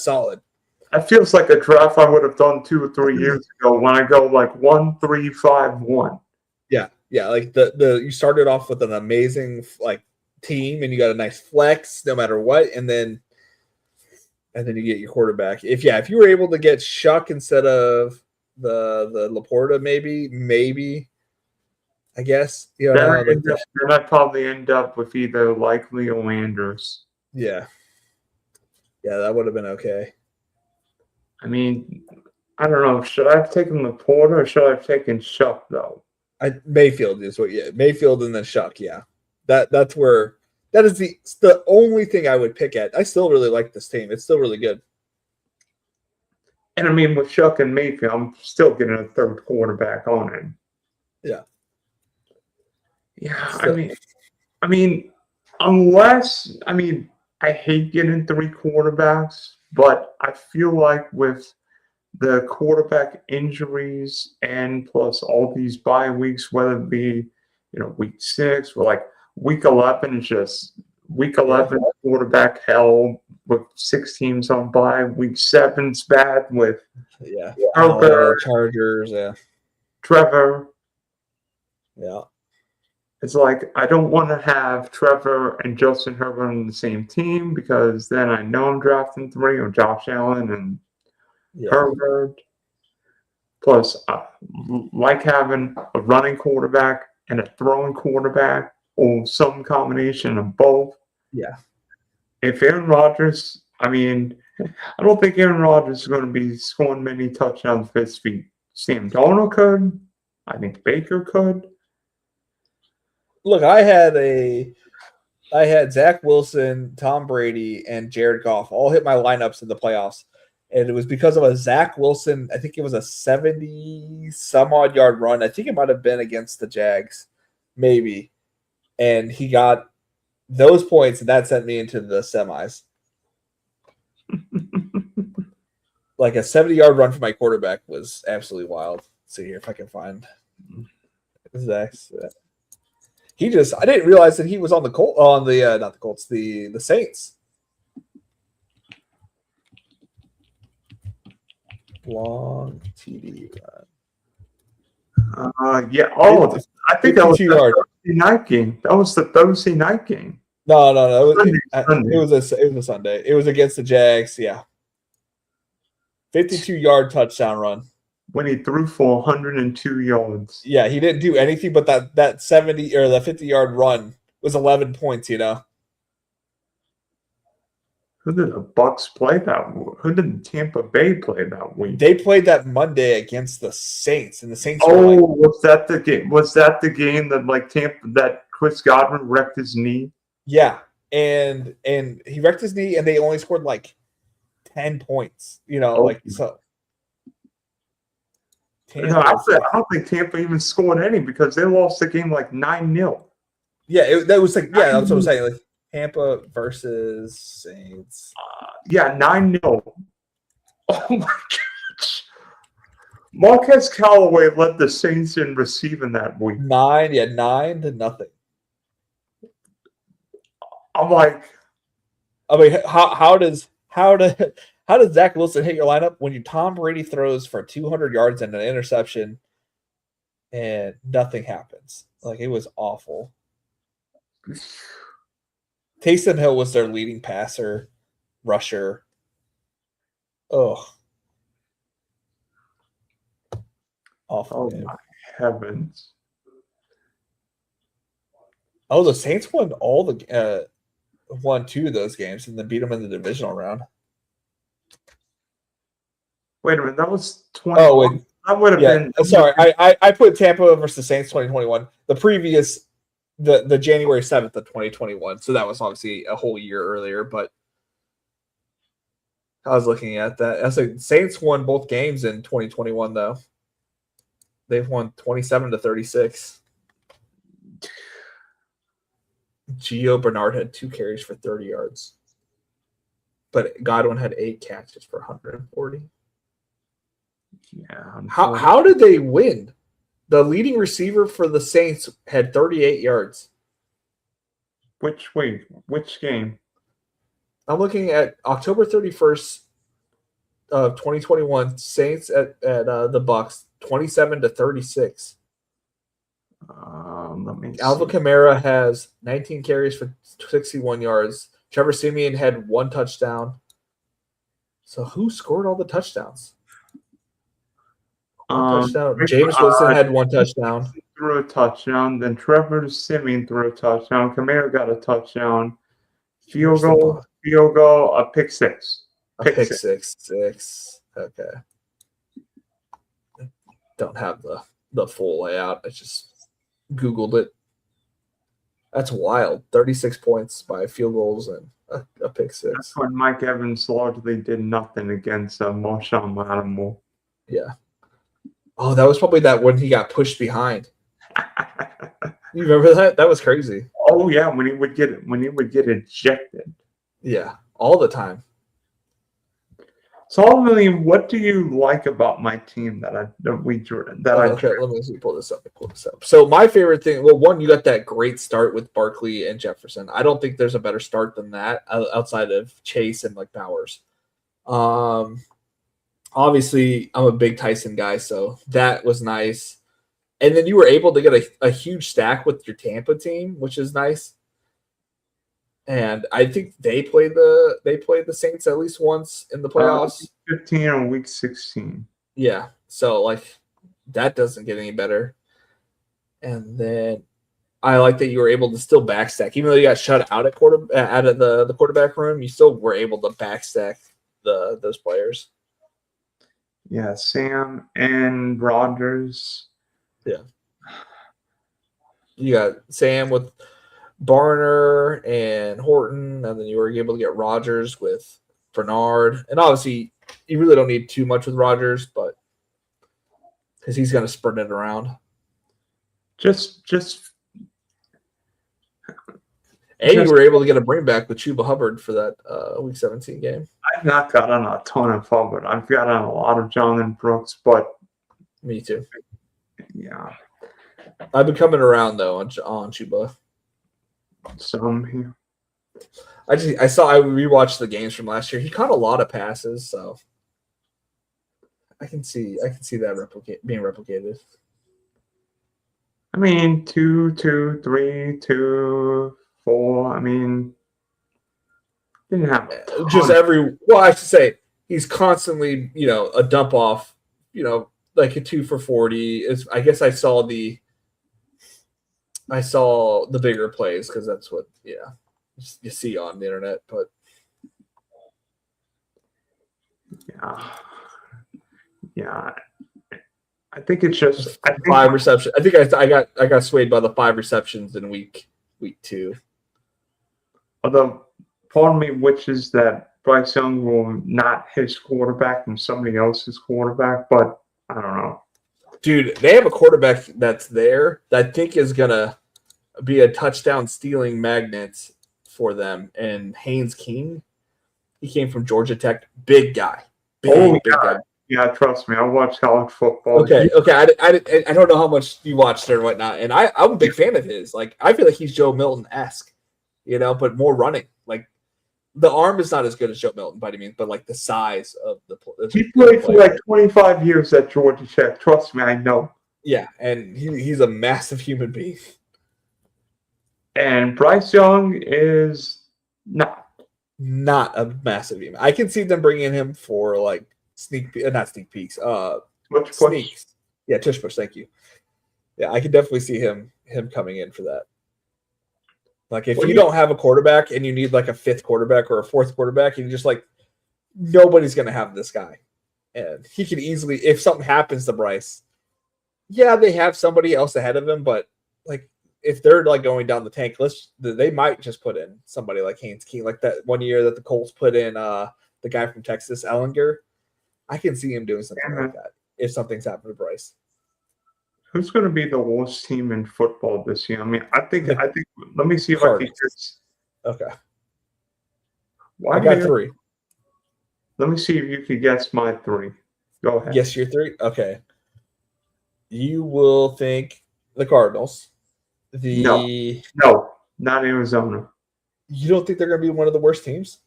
solid. That feels like a draft I would have done 2 or 3 years ago when I go like 1, 3, 5, 1. Yeah. Yeah. Like the you started off with an amazing like team and you got a nice flex no matter what, and then you get your quarterback. If you were able to get Shuck instead of the Laporta, maybe I guess. You know, then I'd probably end up with either Likely or Landers. Yeah. Yeah, that would have been okay. I mean, I don't know. Should I have taken Laporta or should I have taken Shuck though? Mayfield is what. Yeah, Mayfield and then Shuck. Yeah, that is the only thing I would pick at. I still really like this team. It's still really good. And I mean, with Shuck and Mayfield, I'm still getting a third quarterback on it. Yeah. Yeah, I mean, unless I hate getting 3 quarterbacks, but I feel like with the quarterback injuries and plus all these bye weeks, whether it be week 6 or like week 11 is just week 11 quarterback hell with 6 teams on bye. Week 7's bad with Chargers, Trevor. Yeah. It's like I don't want to have Trevor and Justin Herbert on the same team because then I know I'm drafting 3 or Josh Allen and Herbert. Plus, like having a running quarterback and a throwing quarterback or some combination of both. Yeah. If Aaron Rodgers, I don't think Aaron Rodgers is going to be scoring many touchdowns with his feet. Sam Darnold could. I think Baker could. Look, I had Zach Wilson, Tom Brady, and Jared Goff all hit my lineups in the playoffs. And it was because of a Zach Wilson, I think it was a 70-some-odd yard run. I think it might have been against the Jags, maybe. And he got those points, and that sent me into the semis. Like a 70-yard run for my quarterback was absolutely wild. Let's see here if I can find Zach's. I didn't realize that he was on the not the Colts, the Saints. Long TD run. Yeah. Oh, I think that was the Thursday night game. That was the Thursday night game. No. It was a Sunday. It was against the Jags. Yeah. 52-yard touchdown run. When he threw for 102 yards. Yeah, he didn't do anything, but that 70 or the 50-yard run was 11 points. Who did the Bucks play that? Who did Tampa Bay play that week? They played that Monday against the Saints, and the Saints. Was that the game? Was that the game that that Chris Godwin wrecked his knee? Yeah, and he wrecked his knee, and they only scored like 10 points. So. No, actually, I don't think Tampa even scored any because they lost the game like 9-0. Yeah, that was like that's what I'm saying. Like Tampa versus Saints. 9-0. Oh my gosh. Marquez Callaway led the Saints in receiving that week. 9-0. I'm like, I mean, how does Zach Wilson hit your lineup when Tom Brady throws for 200 yards and an interception, and nothing happens? Like, it was awful. Taysom Hill was their leading passer, rusher. Oh, awful. oh my heavens. Oh, the Saints won won 2 of those games and then beat them in the divisional round. Wait a minute, that was 20. Oh, wait. That would have been. Sorry, I put Tampa versus the Saints 2021. The previous, the January 7th of 2021. So that was obviously a whole year earlier. But I was looking at that. I was like, Saints won both games in 2021 though. They've won 27-36. Gio Bernard had 2 carries for 30 yards, but Godwin had 8 catches for 140. Yeah. How did they win? The leading receiver for the Saints had 38 yards. Which game? I'm looking at October 31st of 2021. Saints at the Bucks, 27-36. Let me. Alvin Kamara has 19 carries for 61 yards. Trevor Siemian had 1 touchdown. So who scored all the touchdowns? Touchdown. James Wilson had 1 touchdown. Threw a touchdown. Then Trevor Siemian threw a touchdown. Kamara got a touchdown. Field goal, a pick six. Pick six. Okay. Don't have the full layout. I just Googled it. That's wild. 36 points by field goals and a pick six. That's when Mike Evans largely did nothing against Marshawn Lattimore. Yeah. Oh, that was probably that when he got pushed behind. You remember that? That was crazy. Oh yeah, when he would get ejected. Yeah, all the time. So ultimately, what do you like about my team okay, let me see, pull this up. So my favorite thing, well, one, you got that great start with Barkley and Jefferson. I don't think there's a better start than that outside of Chase and like Bowers. Obviously, I'm a big Tyson guy, so that was nice. And then you were able to get a huge stack with your Tampa team, which is nice. And I think they played the Saints at least once in the playoffs. 15 on week 16. Yeah, so like that doesn't get any better. And then I like that you were able to still backstack, even though you got shut out at out of the quarterback room. You still were able to backstack those players. Yeah, Sam and Rodgers. Yeah, you got Sam with Barner and Horton, and then you were able to get Rodgers with Bernard. And obviously, you really don't need too much with Rodgers, but because he's going to sprint it around. You were able to get a bring back with Chuba Hubbard for that Week 17 game. I've not gotten a ton of Hubbard. I've gotten a lot of Jonathan Brooks, but me too. Yeah, I've been coming around though on Chuba. Some here. I rewatched the games from last year. He caught a lot of passes, so I can see that being replicated. I mean, 2, 2, 3, 2, 4. I mean, didn't have just every. Well, I should say he's constantly, a dump off, like a 2 for 40. I guess I saw the bigger plays because that's what you see on the internet. But yeah. I think it's just 5 receptions. I think I got swayed by the 5 receptions in week 2. Although part of me wishes that Bryce Young will not his quarterback and somebody else's quarterback, but I don't know. Dude, they have a quarterback that's there that I think is gonna be a touchdown stealing magnet for them. And Haynes King, he came from Georgia Tech, big guy, big guy. Yeah, trust me, I watch college football. Okay. I don't know how much you watched or whatnot, and I'm a big fan of his. Like, I feel like he's Joe Milton-esque, but more running. Like, the arm is not as good as Joe Milton by any means, but like the size of the. He played for like 25 years at Georgia Tech. Trust me, I know. Yeah, and he's a massive human being. And Bryce Young is not a massive human. I can see them bringing him for like not sneak peeks. Sneaks. Yeah, tush push. Thank you. Yeah, I can definitely see him coming in for that. Like, if you don't have a quarterback and you need like a fifth quarterback or a fourth quarterback, and you're just like, nobody's going to have this guy. And he can easily, if something happens to Bryce, yeah, they have somebody else ahead of him, but like, if they're like going down the tank list, they might just put in somebody like Haynes King, like that one year that the Colts put in the guy from Texas, Ellinger. I can see him doing something like that if something's happened to Bryce. Who's going to be the worst team in football this year? I mean, I think. Let me see if I can guess. Okay. I got three. Let me see if you can guess my three. Go ahead. Yes, your three. Okay. You will think the Cardinals. No, not Arizona. You don't think they're going to be one of the worst teams?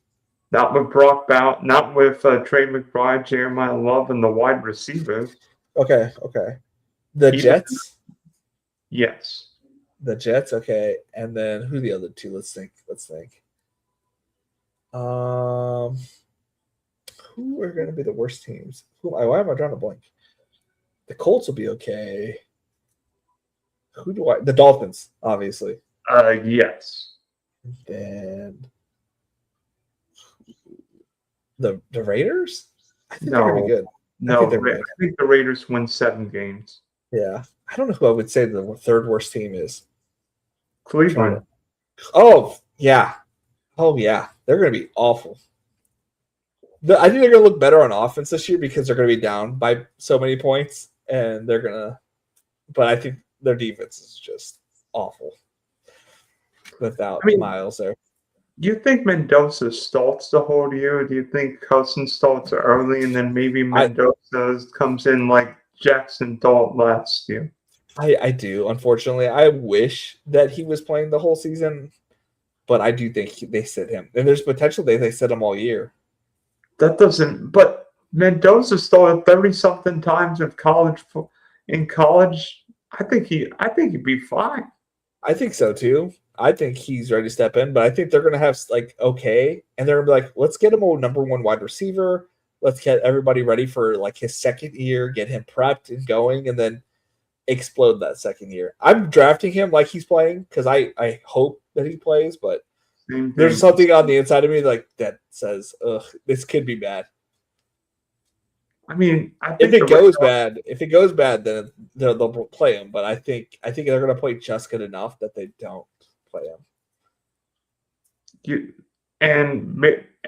Not with Brock Bowden, not with Trey McBride, Jeremiah Love, and the wide receivers. Okay. The Jets? Yes. The Jets, okay. And then who are the other two? Let's think. Who are going to be the worst teams? Why am I drawing a blank? The Colts will be okay. The Dolphins, obviously. Yes. Then the Raiders? I think No. they're going to be good. No, I think the Raiders win 7 games. Yeah. I don't know who I would say the third worst team is. Cleveland. Oh, yeah. They're going to be awful. I think they're going to look better on offense this year because they're going to be down by so many points, and they're going to – but I think their defense is just awful without Miles there. Do you think Mendoza starts the whole year, or do you think Cousins starts early and then maybe Mendoza comes in like Jackson thought last year? I do. Unfortunately, I wish that he was playing the whole season, but I do think they sit him. And there's potential they sit him all year. That doesn't – but Mendoza started 30-something times in college. In college, I think he'd be fine. I think so, too. I think he's ready to step in, but I think they're going to have, like, okay. And they're going to be like, let's get him a number one wide receiver. Let's get everybody ready for, like, his second year, get him prepped and going, and then explode that second year. I'm drafting him like he's playing because I hope that he plays, but there's something on the inside of me like that says, ugh, this could be bad. I mean, I think if it goes bad, then they'll play him. But I think they're going to play just good enough that they don't play him.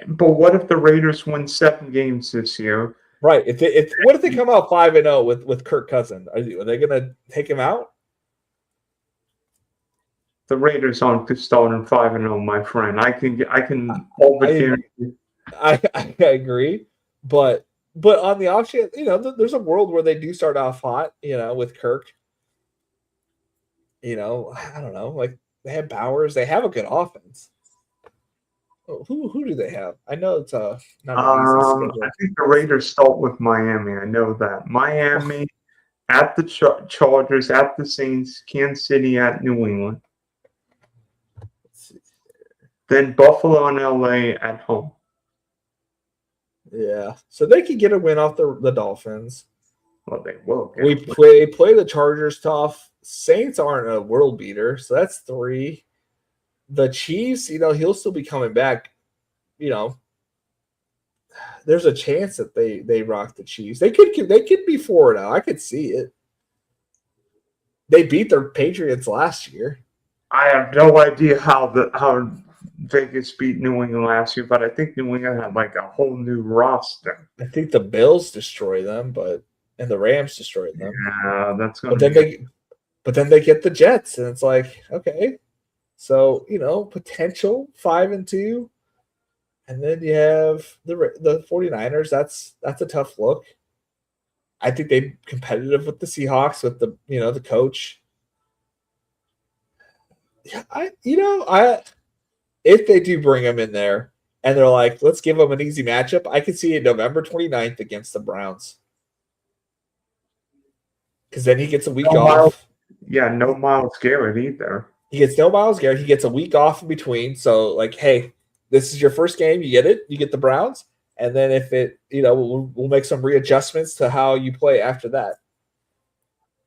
But what if the Raiders win 7 games this year? Right. What if they come out 5-0 with Kirk Cousins? Are they going to take him out? The Raiders aren't starting 5-0, my friend. I agree, but on the off chance, there's a world where they do start off hot, with Kirk. I don't know. Like, they have Bowers. They have a good offense. Who do they have? I know it's not an easy schedule. I think the Raiders start with Miami. I know that. Miami at the Chargers, at the Saints, Kansas City, at New England. Then Buffalo and LA at home. Yeah. So they could get a win off the Dolphins. Well, they will. We play the Chargers tough. Saints aren't a world beater, so that's 3. The Chiefs, he'll still be coming back. There's a chance that they rock the Chiefs. They could be 4-0. I could see it. They beat their Patriots last year. I have no idea how Vegas beat New England last year, but I think New England had like a whole new roster. I think the Bills destroy them, and the Rams destroy them. Yeah, that's going But to then be. but then they get the Jets, and it's like, okay, so potential 5-2, and then you have the 49ers. That's a tough look. I think they're competitive with the Seahawks with the coach. Yeah, I if they do bring him in there and they're like, let's give him an easy matchup, I could see it November 29th against the Browns. Because then he gets a week off. No Myles Garrett either. He gets no Myles Garrett. He gets a week off in between. So, like, hey, this is your first game. You get it. You get the Browns. And then if it, we'll make some readjustments to how you play after that.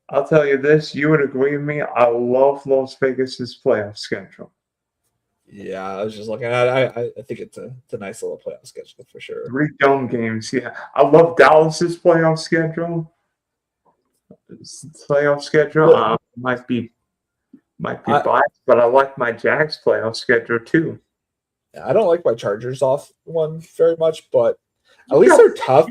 I'll tell you this. You would agree with me. I love Las Vegas's playoff schedule. Yeah, I was just looking at it. I think it's a nice little playoff schedule for sure. 3 dome games. Yeah. I love Dallas's playoff schedule. Might be biased, but I like my Jags playoff schedule too. I don't like my Chargers off one very much, but at least they're tough.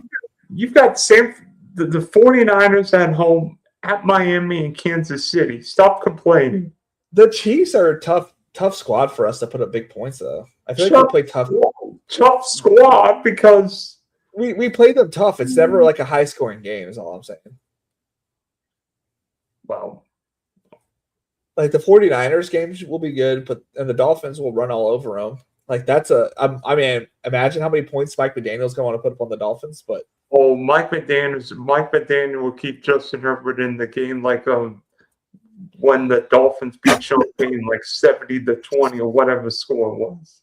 You've got the 49ers at home, at Miami and Kansas City. Stop complaining. The Chiefs are a tough squad for us to put up big points, though. I feel like we play tough. Tough squad because we play them tough. It's never like a high-scoring game is all I'm saying. Well, like the 49ers games will be good, and the Dolphins will run all over them. Like that's imagine how many points Mike McDaniel's going to want to put up on the Dolphins, but Mike McDaniel will keep Justin Herbert in the game like when the Dolphins beat Sean Payton like 70-20 or whatever the score was.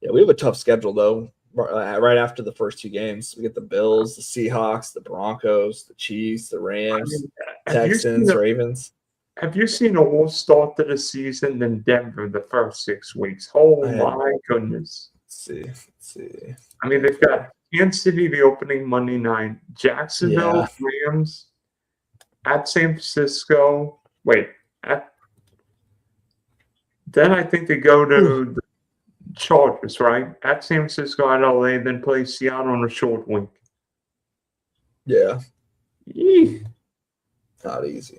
Yeah, we have a tough schedule though. Right after the first 2 games, we get the Bills, the Seahawks, the Broncos, the Chiefs, the Rams, Texans, Ravens. Have you seen a whole start to the season in Denver the first 6 weeks? Oh my goodness. Let's see. I mean, they've got Kansas City the opening Monday night, Jacksonville Rams at San Francisco. Then I think they go to the Chargers, right? At San Francisco, at LA, then play Seattle on a short week. Yeah. Eee. Not easy.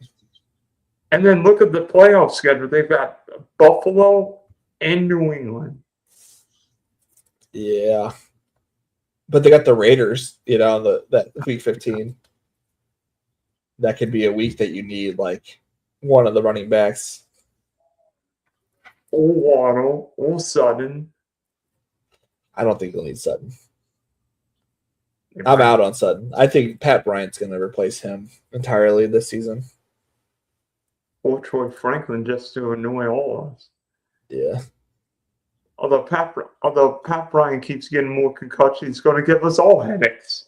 And then look at the playoff schedule. They've got Buffalo and New England. Yeah. But they got the Raiders, that week 15. That could be a week that you need like one of the running backs. Or Waddle, or Sutton. I don't think you'll need Sutton. I'm out on Sutton. I think Pat Bryant's going to replace him entirely this season. Or Troy Franklin just to annoy all of us. Yeah. Although Pat Bryant keeps getting more concussions, he's going to give us all headaches.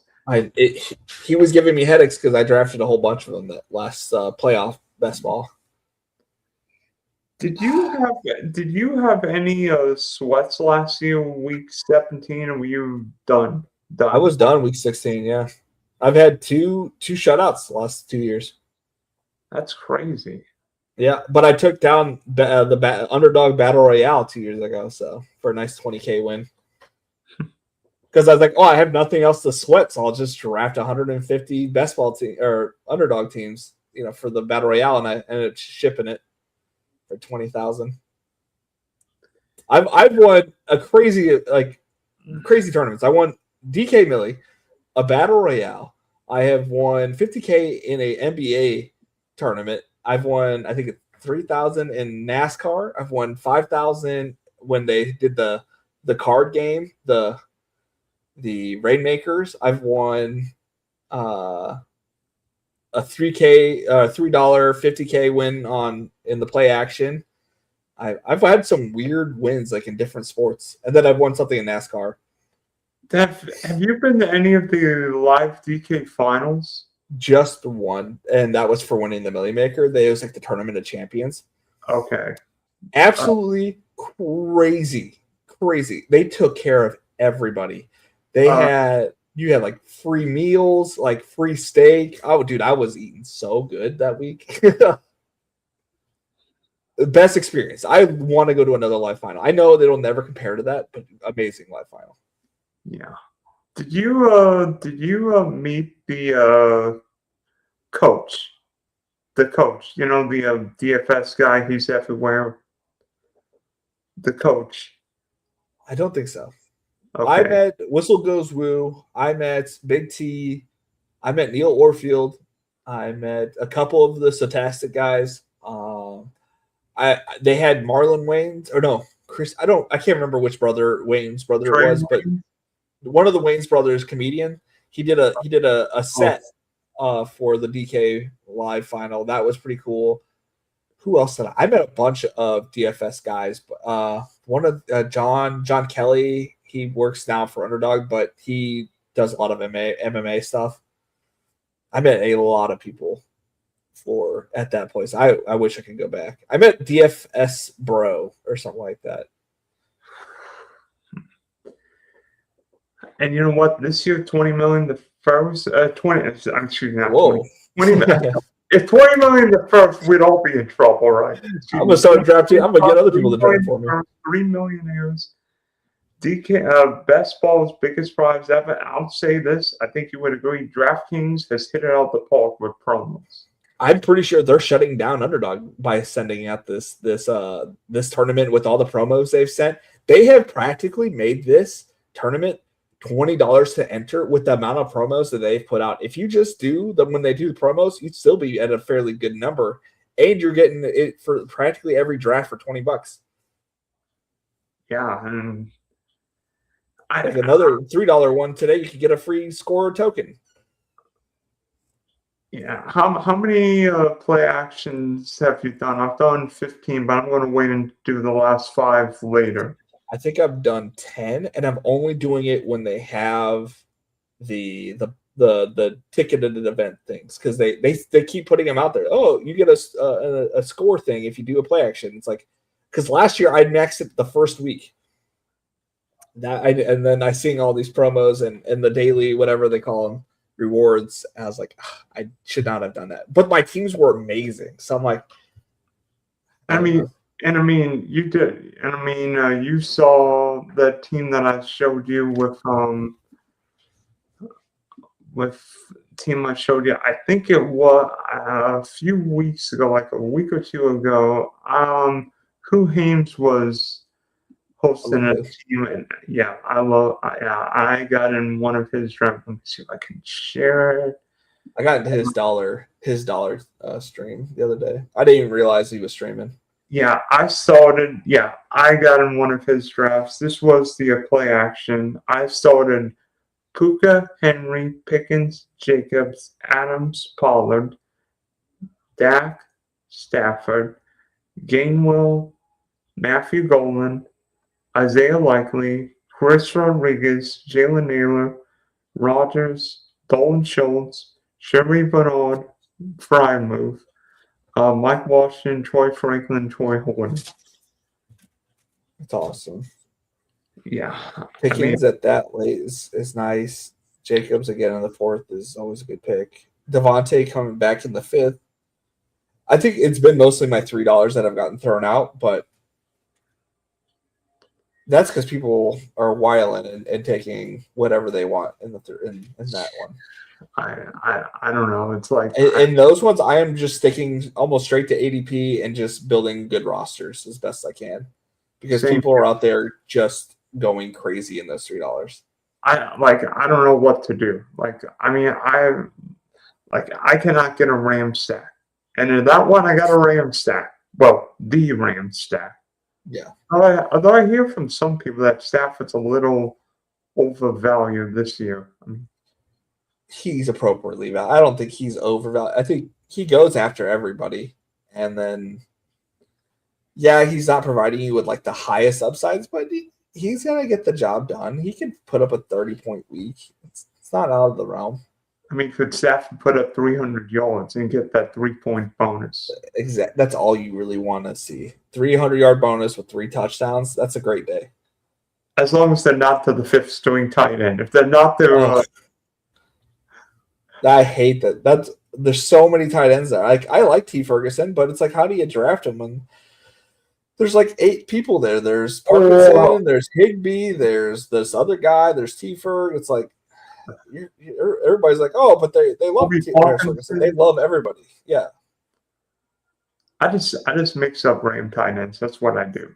He was giving me headaches because I drafted a whole bunch of them that last playoff best ball. Did you have any sweats last year, week 17, or were you done? I was done week 16. Yeah, I've had two shutouts the last 2 years. That's crazy. Yeah, but I took down the underdog battle royale 2 years ago, so for a nice $20K win. Because I was like, I have nothing else to sweat, so I'll just draft 150 best ball team or underdog teams, for the battle royale, and I ended up shipping it for 20,000. I've won a crazy tournaments. I won DK Millie, a battle royale. I have won 50K in a NBA tournament. I've won, I think, 3,000 in NASCAR. I've won 5,000 when they did the card game, the Rainmakers. I've won a $3 $50K win in the play action. I've had some weird wins like in different sports, and then I've won something in NASCAR. Have you been to any of the live DK finals? Just one, and that was for winning the Millie Maker. It was like the Tournament of Champions. Okay. Absolutely crazy. They took care of everybody. You had like free meals, like free steak. Oh, dude, I was eating so good that week. best experience. I want to go to another live final. I know it'll never compare to that, but amazing live final. Yeah. Did you meet the coach? The coach, the DFS guy. He's everywhere. The coach. I don't think so. Okay. I met Whistle Goes Woo. I met Big T. I met Neil Orfield. I met a couple of the Sotastic guys. They had Marlon Wayans, or no, Chris. I can't remember which Wayne's brother Trey it was, but one of the Wayans brothers, comedian. He did a set for the DK live final. That was pretty cool. Who else did I met a bunch of DFS guys. One of John Kelly. He works now for Underdog, but he does a lot of MMA stuff. I met a lot of people at that place. I wish I could go back. I met DFS Bro or something like that. And you know what? This year, 20 million the first. 20. I'm shooting out. Whoa. 20 million. If 20 million the first, we'd all be in trouble, right? I'm gonna start a draft team. I'm gonna get other people to draft for me. 3 millionaires. DK best ball's biggest prize ever. I'll say this. I think you would agree. DraftKings has hit it out the park with promos. I'm pretty sure they're shutting down Underdog by sending out this tournament with all the promos they've sent. They have practically made this tournament $20 to enter with the amount of promos that they've put out. If you just do them when they do the promos, you'd still be at a fairly good number, and you're getting it for practically every draft for $20. Yeah, and like another $3 one today, you could get a free scorer token. Yeah. How many play actions have you done? I've done 15, but I'm going to wait and do the last 5 later. I think I've done 10, and I'm only doing it when they have the ticketed event things, because they keep putting them out there. Oh, you get a score thing if you do a play action. It's like, because last year I maxed it the first week. And then I seeing all these promos and the daily, whatever they call them, rewards. I was like, I should not have done that. But my teams were amazing. So I'm like, you did. And you saw the team that I showed you with team I showed you. I think it was a few weeks ago, like a week or two ago. Who Hames was hosting a team, and I got in one of his drafts. Let me see if I can share it. I got into his dollar stream the other day. I didn't even realize he was streaming. Yeah, I started. Yeah, I got in one of his drafts. This was the play action. I started Puka, Henry, Pickens, Jacobs, Adams, Pollard, Dak, Stafford, Gainwell, Matthew Golden, Isaiah Likely, Chris Rodriguez, Jalen Naylor, Rodgers, Dalton Schultz, Sherry Bernard, Frymouth, Mike Washington, Troy Franklin, Troy Horton. That's awesome. Yeah. Pickens at that late is nice. Jacobs again in the 4th is always a good pick. Devontae coming back in the 5th. I think it's been mostly my $3 that have gotten thrown out, but that's because people are wiling and taking whatever they want in that one. I don't know. It's like in those ones, I am just sticking almost straight to ADP and just building good rosters as best I can, because people are out there just going crazy in those $3. I don't know what to do. I cannot get a Ram stack, and in that one I got a Ram stack. Well, the Ram stack. Yeah. Although I hear from some people that Stafford's a little overvalued this year. He's appropriately valued. I don't think he's overvalued. I think he goes after everybody, and then he's not providing you with like the highest upsides, but he's gonna get the job done. He can put up a 30-point week. It's not out of the realm. Could Stafford put up 300 yards and get that 3-point bonus? Exactly. That's all you really want to see. 300-yard bonus with 3 touchdowns. That's a great day. As long as they're not to the 5th string tight end. If they're not there, I hate that. There's so many tight ends there. I like T. Ferguson, but it's like, how do you draft him? And There's like 8 people there. There's Parkinson, there's Higby, there's this other guy, there's T-Ferg. It's like everybody's like, oh, but they love Harris Ferguson. They love everybody. Yeah. I just mix up Ram tight ends. That's what I do.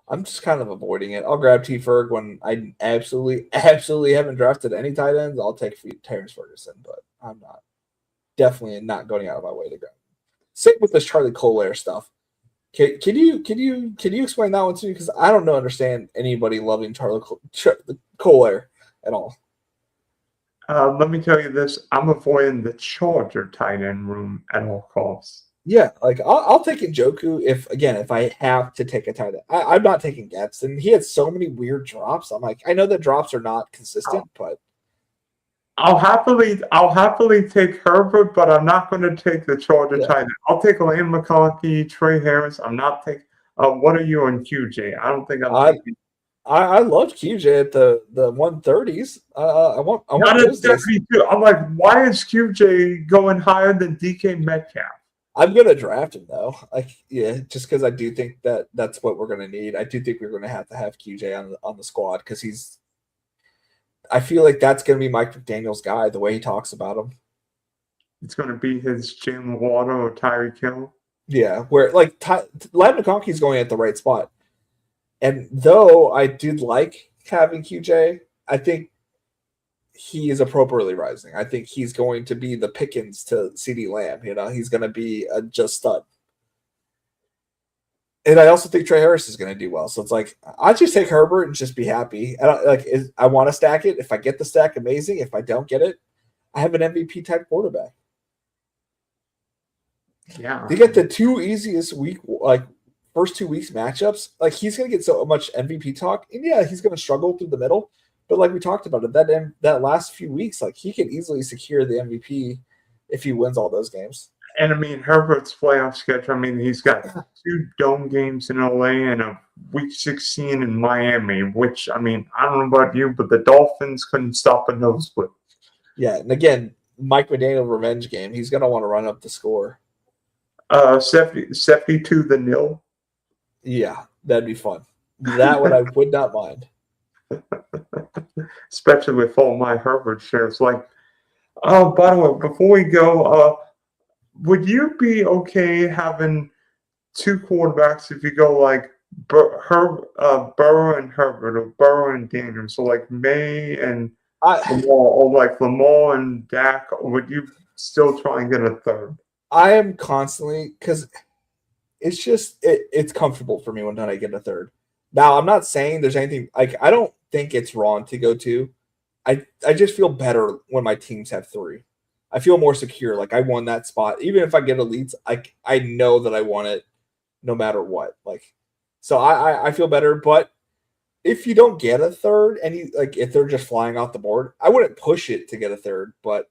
I'm just kind of avoiding it. I'll grab T-Ferg when I absolutely haven't drafted any tight ends. I'll take Terrence Ferguson, but I'm definitely not going out of my way to grab. Same with this Charlie Collier stuff. Can you explain that one to me? Because I don't understand anybody loving Charlie Collier at all. Let me tell you this: I'm avoiding the Charger tight end room at all costs. Yeah, like I'll take Njoku if I have to take a tight end. I'm not taking Gadsden. He had so many weird drops. I'm like, I know that drops are not consistent, but I'll happily take Herbert, but I'm not going to take the Charger tight end. I'll take Lane McConkey, Trey Harris. I'm not taking. What are you on QJ? I don't think I'm taking. I loved QJ at the 130s. I want those 72. I'm like, why is QJ going higher than DK Metcalf? I'm gonna draft him though. Just because I do think that's what we're gonna need. I do think we're gonna have to have QJ on the squad because I feel like that's gonna be Mike McDaniel's guy. The way he talks about him, it's gonna be his Jalen Water or Tyreek Hill. Yeah, where like Lad McConkey's going at the right spot, and though I did like having QJ, I think he is appropriately rising. I think he's going to be the Pickens to CeeDee Lamb. He's going to be a just stud. And I also think Trey Harris is going to do well. So it's like I just take Herbert and just be happy. I want to stack it. If I get the stack, amazing. If I don't get it, I have an MVP type quarterback. Yeah, they get the 2 easiest first 2 weeks matchups. Like he's going to get so much MVP talk, and yeah, he's going to struggle through the middle. But like we talked about it, that last few weeks, like he can easily secure the MVP if he wins all those games. And I mean Herbert's playoff schedule. I mean he's got 2 dome games in LA and a week 16 in Miami. Which I mean I don't know about you, but the Dolphins couldn't stop a nosebleed. Yeah, and again, Mike McDaniel revenge game. He's gonna want to run up the score. 72-0. Yeah, that'd be fun. That one I would not mind. Especially with all my Herbert shares. Like, oh, by the way, before we go, would you be okay having 2 quarterbacks if you go like Burrow and Herbert, or Burrow and Daniel? So like May and Lamar, or like Lamar and Dak, or would you still try and get a third? I am constantly, because it's just it's comfortable for me when I get a third. Now I'm not saying there's anything like I don't think it's wrong to go 2. I just feel better when my teams have 3. I feel more secure. Like I won that spot. Even if I get elites, I know that I won it no matter what. Like, so I feel better. But if you don't get a third and if they're just flying off the board, I wouldn't push it to get a third. But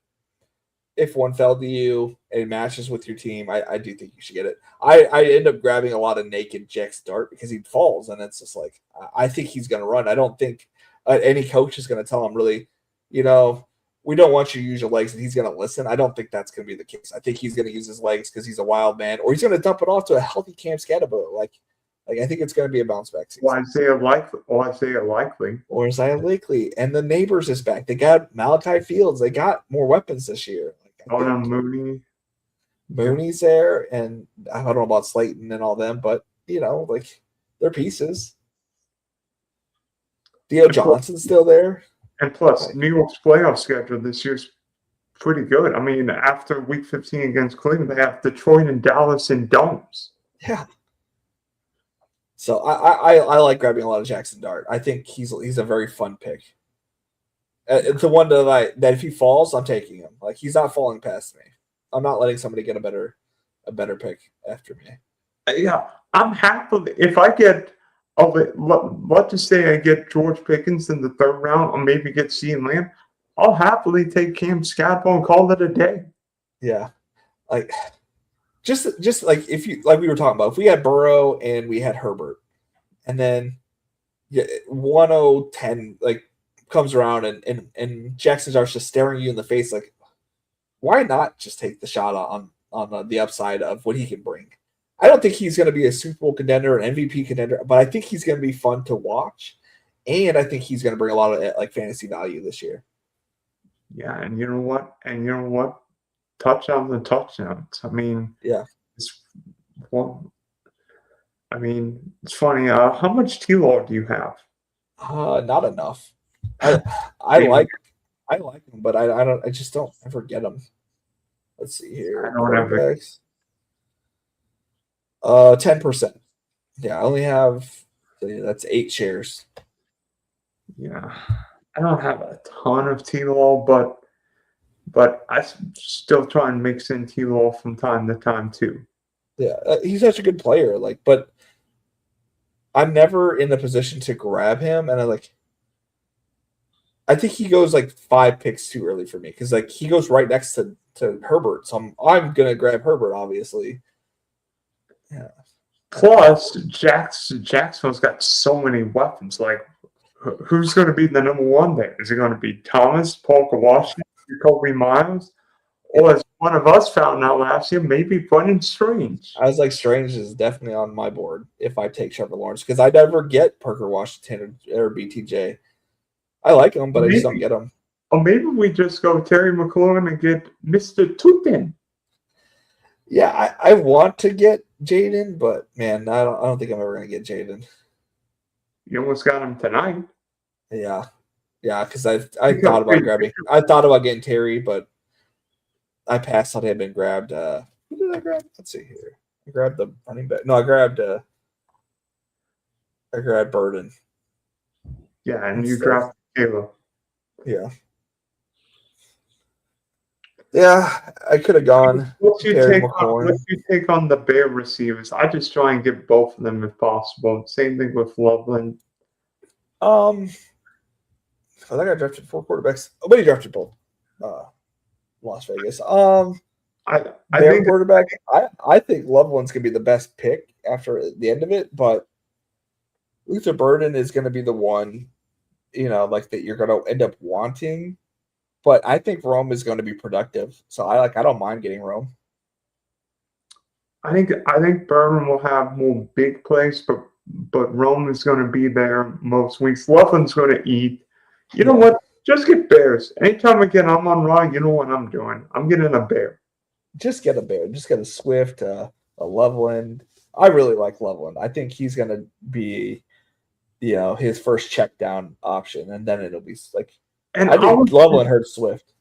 if one fell to you and it matches with your team, I do think you should get it. I end up grabbing a lot of naked Jackson Dart because he falls, and it's just like I think he's going to run. I don't think any coach is going to tell him really, we don't want you to use your legs, and he's going to listen. I don't think that's going to be the case. I think he's going to use his legs because he's a wild man, or he's going to dump it off to a healthy Cam Scatterbo. Like I think it's going to be a bounce back season. Or Isaiah Likely. And the Neighbors is back. They got Malachi Fields. They got more weapons this year. Mooney's there, and I don't know about Slayton and all them, but they're pieces. Theo Johnson's still there. And plus, New York's playoff schedule this year's pretty good. I mean, after Week 15 against Cleveland, they have Detroit and Dallas in domes. Yeah. So I like grabbing a lot of Jackson Dart. I think he's a very fun pick. It's the one that if he falls, I'm taking him. Like he's not falling past me. I'm not letting somebody get a better pick after me. Yeah, I'm happy if I get. Let's just say I get George Pickens in the 3rd round, or maybe get CeeDee Lamb. I'll happily take Cam Scatterbo and call it a day. Yeah, like just like if you we were talking about, if we had Burrow and we had Herbert, and then 10 comes around and Jackson Dart's just staring you in the face, like why not just take the shot on the upside of what he can bring? I don't think he's going to be a Super Bowl contender, an MVP contender, but I think he's going to be fun to watch, and I think he's going to bring a lot of like fantasy value this year. Yeah, and you know what? Touchdowns and touchdowns. I mean, Yeah. it's it's funny. How much T-Law do you have? Not enough. I like him, but I just don't ever get him. Let's see here. I don't ever. Quarterbacks. 10%. Yeah, I only have that's 8 shares. Yeah, I don't have a ton of T-Law, but I still try and mix in T-Law from time to time too. Yeah, he's such a good player. Like, but I'm never in the position to grab him, and I think he goes like 5 picks too early for me because like he goes right next to Herbert, so I'm gonna grab Herbert obviously. Yeah. Plus, Jacksonville's got so many weapons. Like, who's going to be the number one there? Is it going to be Thomas, Paul Washington, Kobe Miles, or as one of us found out last year, maybe Brendan Strange? I was like, Strange is definitely on my board if I take Trevor Lawrence because I never get Parker Washington or BTJ. I like him, but I just don't get him. Or maybe we just go Terry McLaurin and get Mr. Tootin. Yeah, I want to get Jaden, but man, I don't think I'm ever gonna get Jaden. You almost got him tonight. Yeah, because I thought about grabbing. I thought about getting Terry, but I passed on him and grabbed. Who did I grab? Let's see here. I grabbed the running back. No, I grabbed Burden. Yeah, and you drafted Caleb. Yeah. Yeah, I could have gone. What's your take on the Bear receivers? I just try and get both of them if possible. Same thing with Loveland. I think I drafted 4 quarterbacks. Oh, but he drafted both. Las Vegas. I think quarterback. I think Loveland's gonna be the best pick after the end of it, but Luther Burden is gonna be the one, like that you're gonna end up wanting. But I think Rome is going to be productive, so I don't mind getting Rome. I think Burden will have more big plays, but Rome is going to be there most weeks. Loveland's going to eat. You know what? Just get Bears. Anytime again I'm on Raw, you know what I'm doing. I'm getting a Bear. Just get a Bear. Just get a Swift, a Loveland. I really like Loveland. I think he's going to be, his first check down option, and then it'll be like. And I think Loveland hurt Swift.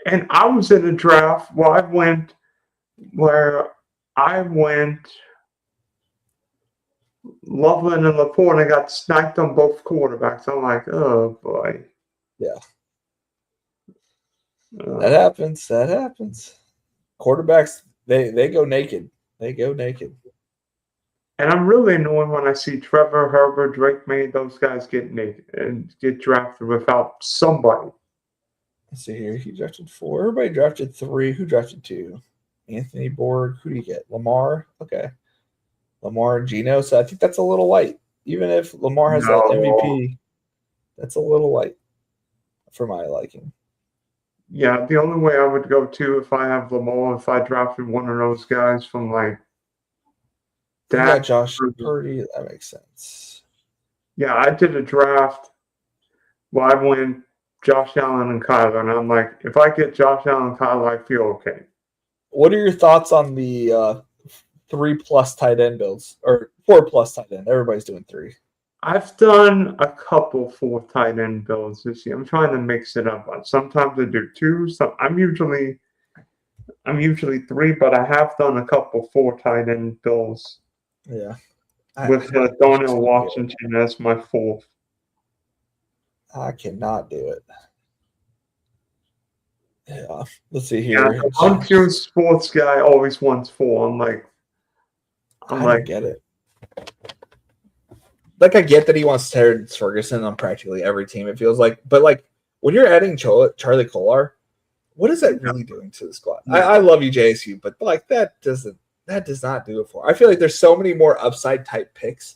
And I was in a draft where I went Loveland and Laporte, and I got sniped on both quarterbacks. I'm like, oh boy. Yeah. That happens. Quarterbacks, they go naked. And I'm really annoyed when I see Trevor, Herbert, Drake May, those guys get naked and get drafted without somebody. Let's see here. He drafted 4. Everybody drafted 3. Who drafted 2? Anthony Borg. Who do you get? Lamar. Okay. Lamar and Geno. So I think that's a little light. Even if Lamar has that MVP, that's a little light for my liking. Yeah, the only way I would go to if I have Lamar, if I drafted one of those guys from like that Josh Purdy, that makes sense. Yeah, I did a draft where I went Josh Allen and Kyler, and I'm like, if I get Josh Allen and Kyler, I feel okay. What are your thoughts on the 3+ tight end builds or 4+ tight end? Everybody's doing 3. I've done a couple 4 tight end builds this year. I'm trying to mix it up. Sometimes I do 2. I'm usually 3, but I have done a couple 4 tight end builds. Yeah. With Donnell Washington as my 4th. I cannot do it. Yeah. Let's see here. Yeah, I'm pure sports guy, always wants 4. I'm like, get it. Like, I get that he wants Terrence Ferguson on practically every team, it feels like. But, like, when you're adding Charlie Kolar, what is that really doing to the squad? Yeah. I love you, JSU, but, like, that does not do it for. I feel like there's so many more upside type picks.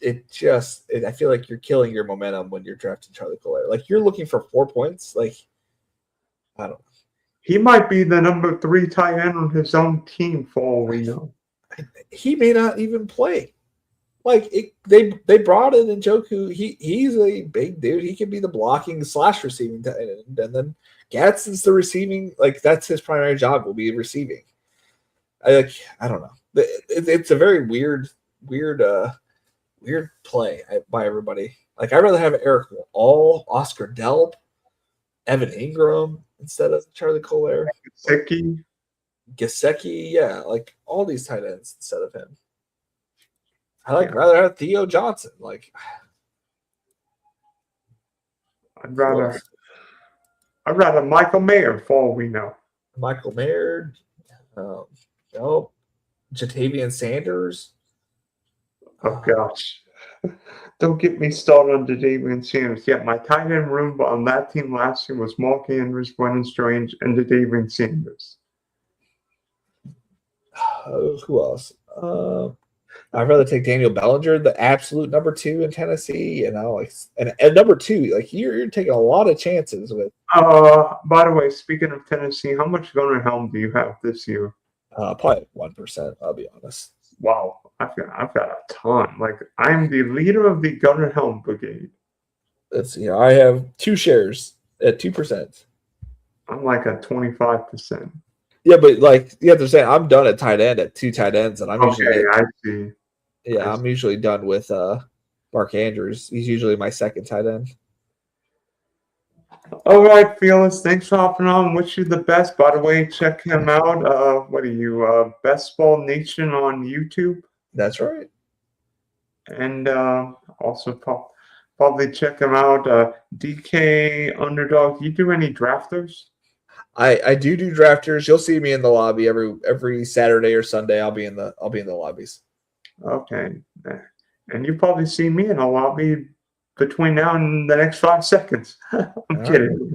I feel like you're killing your momentum when you're drafting Charlie Kolar. Like, you're looking for 4 points. Like, I don't know. He might be the number 3 tight end on his own team for all we know. he may not even play. Like they brought in Njoku. He's a big dude. He can be the blocking / receiving tight end, and then Gadsden's the receiving. Like that's his primary job will be receiving. I don't know. It's a very weird play by everybody. Like I'd rather have Eric All, Oscar Delp, Evan Ingram instead of Charlie Collier. Gesicki, yeah, like all these tight ends instead of him. I'd rather have Theo Johnson. Like I'd rather Michael Mayer for all we know. Michael Mayer, Jatavian Sanders. Oh gosh. Don't get me started on Jatavian Sanders. Yeah, my tight end room on that team last year was Mark Andrews, Brennan Strange, and Jatavian Sanders. Who else? I'd rather take Daniel Bellinger, the absolute number 2 in Tennessee. And number 2, like you're taking a lot of chances with. By the way, speaking of Tennessee, how much Gunnar Helm do you have this year? Probably 1%. I'll be honest. Wow, I've got a ton. Like I'm the leader of the Gunnar Helm Brigade. I have 2 shares at 2%. I'm like at 25%. Yeah, but like you have to say, I'm done at tight end at 2 tight ends, and I'm I see. Yeah, I'm usually done with Mark Andrews. He's usually my second tight end. All right, Felix. Thanks for hopping on. Wish you the best. By the way, check him out. What are you? Best Ball Nation on YouTube. That's right. And also probably check him out. DK Underdog. You do any drafters? I do drafters. You'll see me in the lobby every Saturday or Sunday. I'll be in the lobbies. Okay, and you probably see me in a lobby between now and the next 5 seconds. I'm kidding.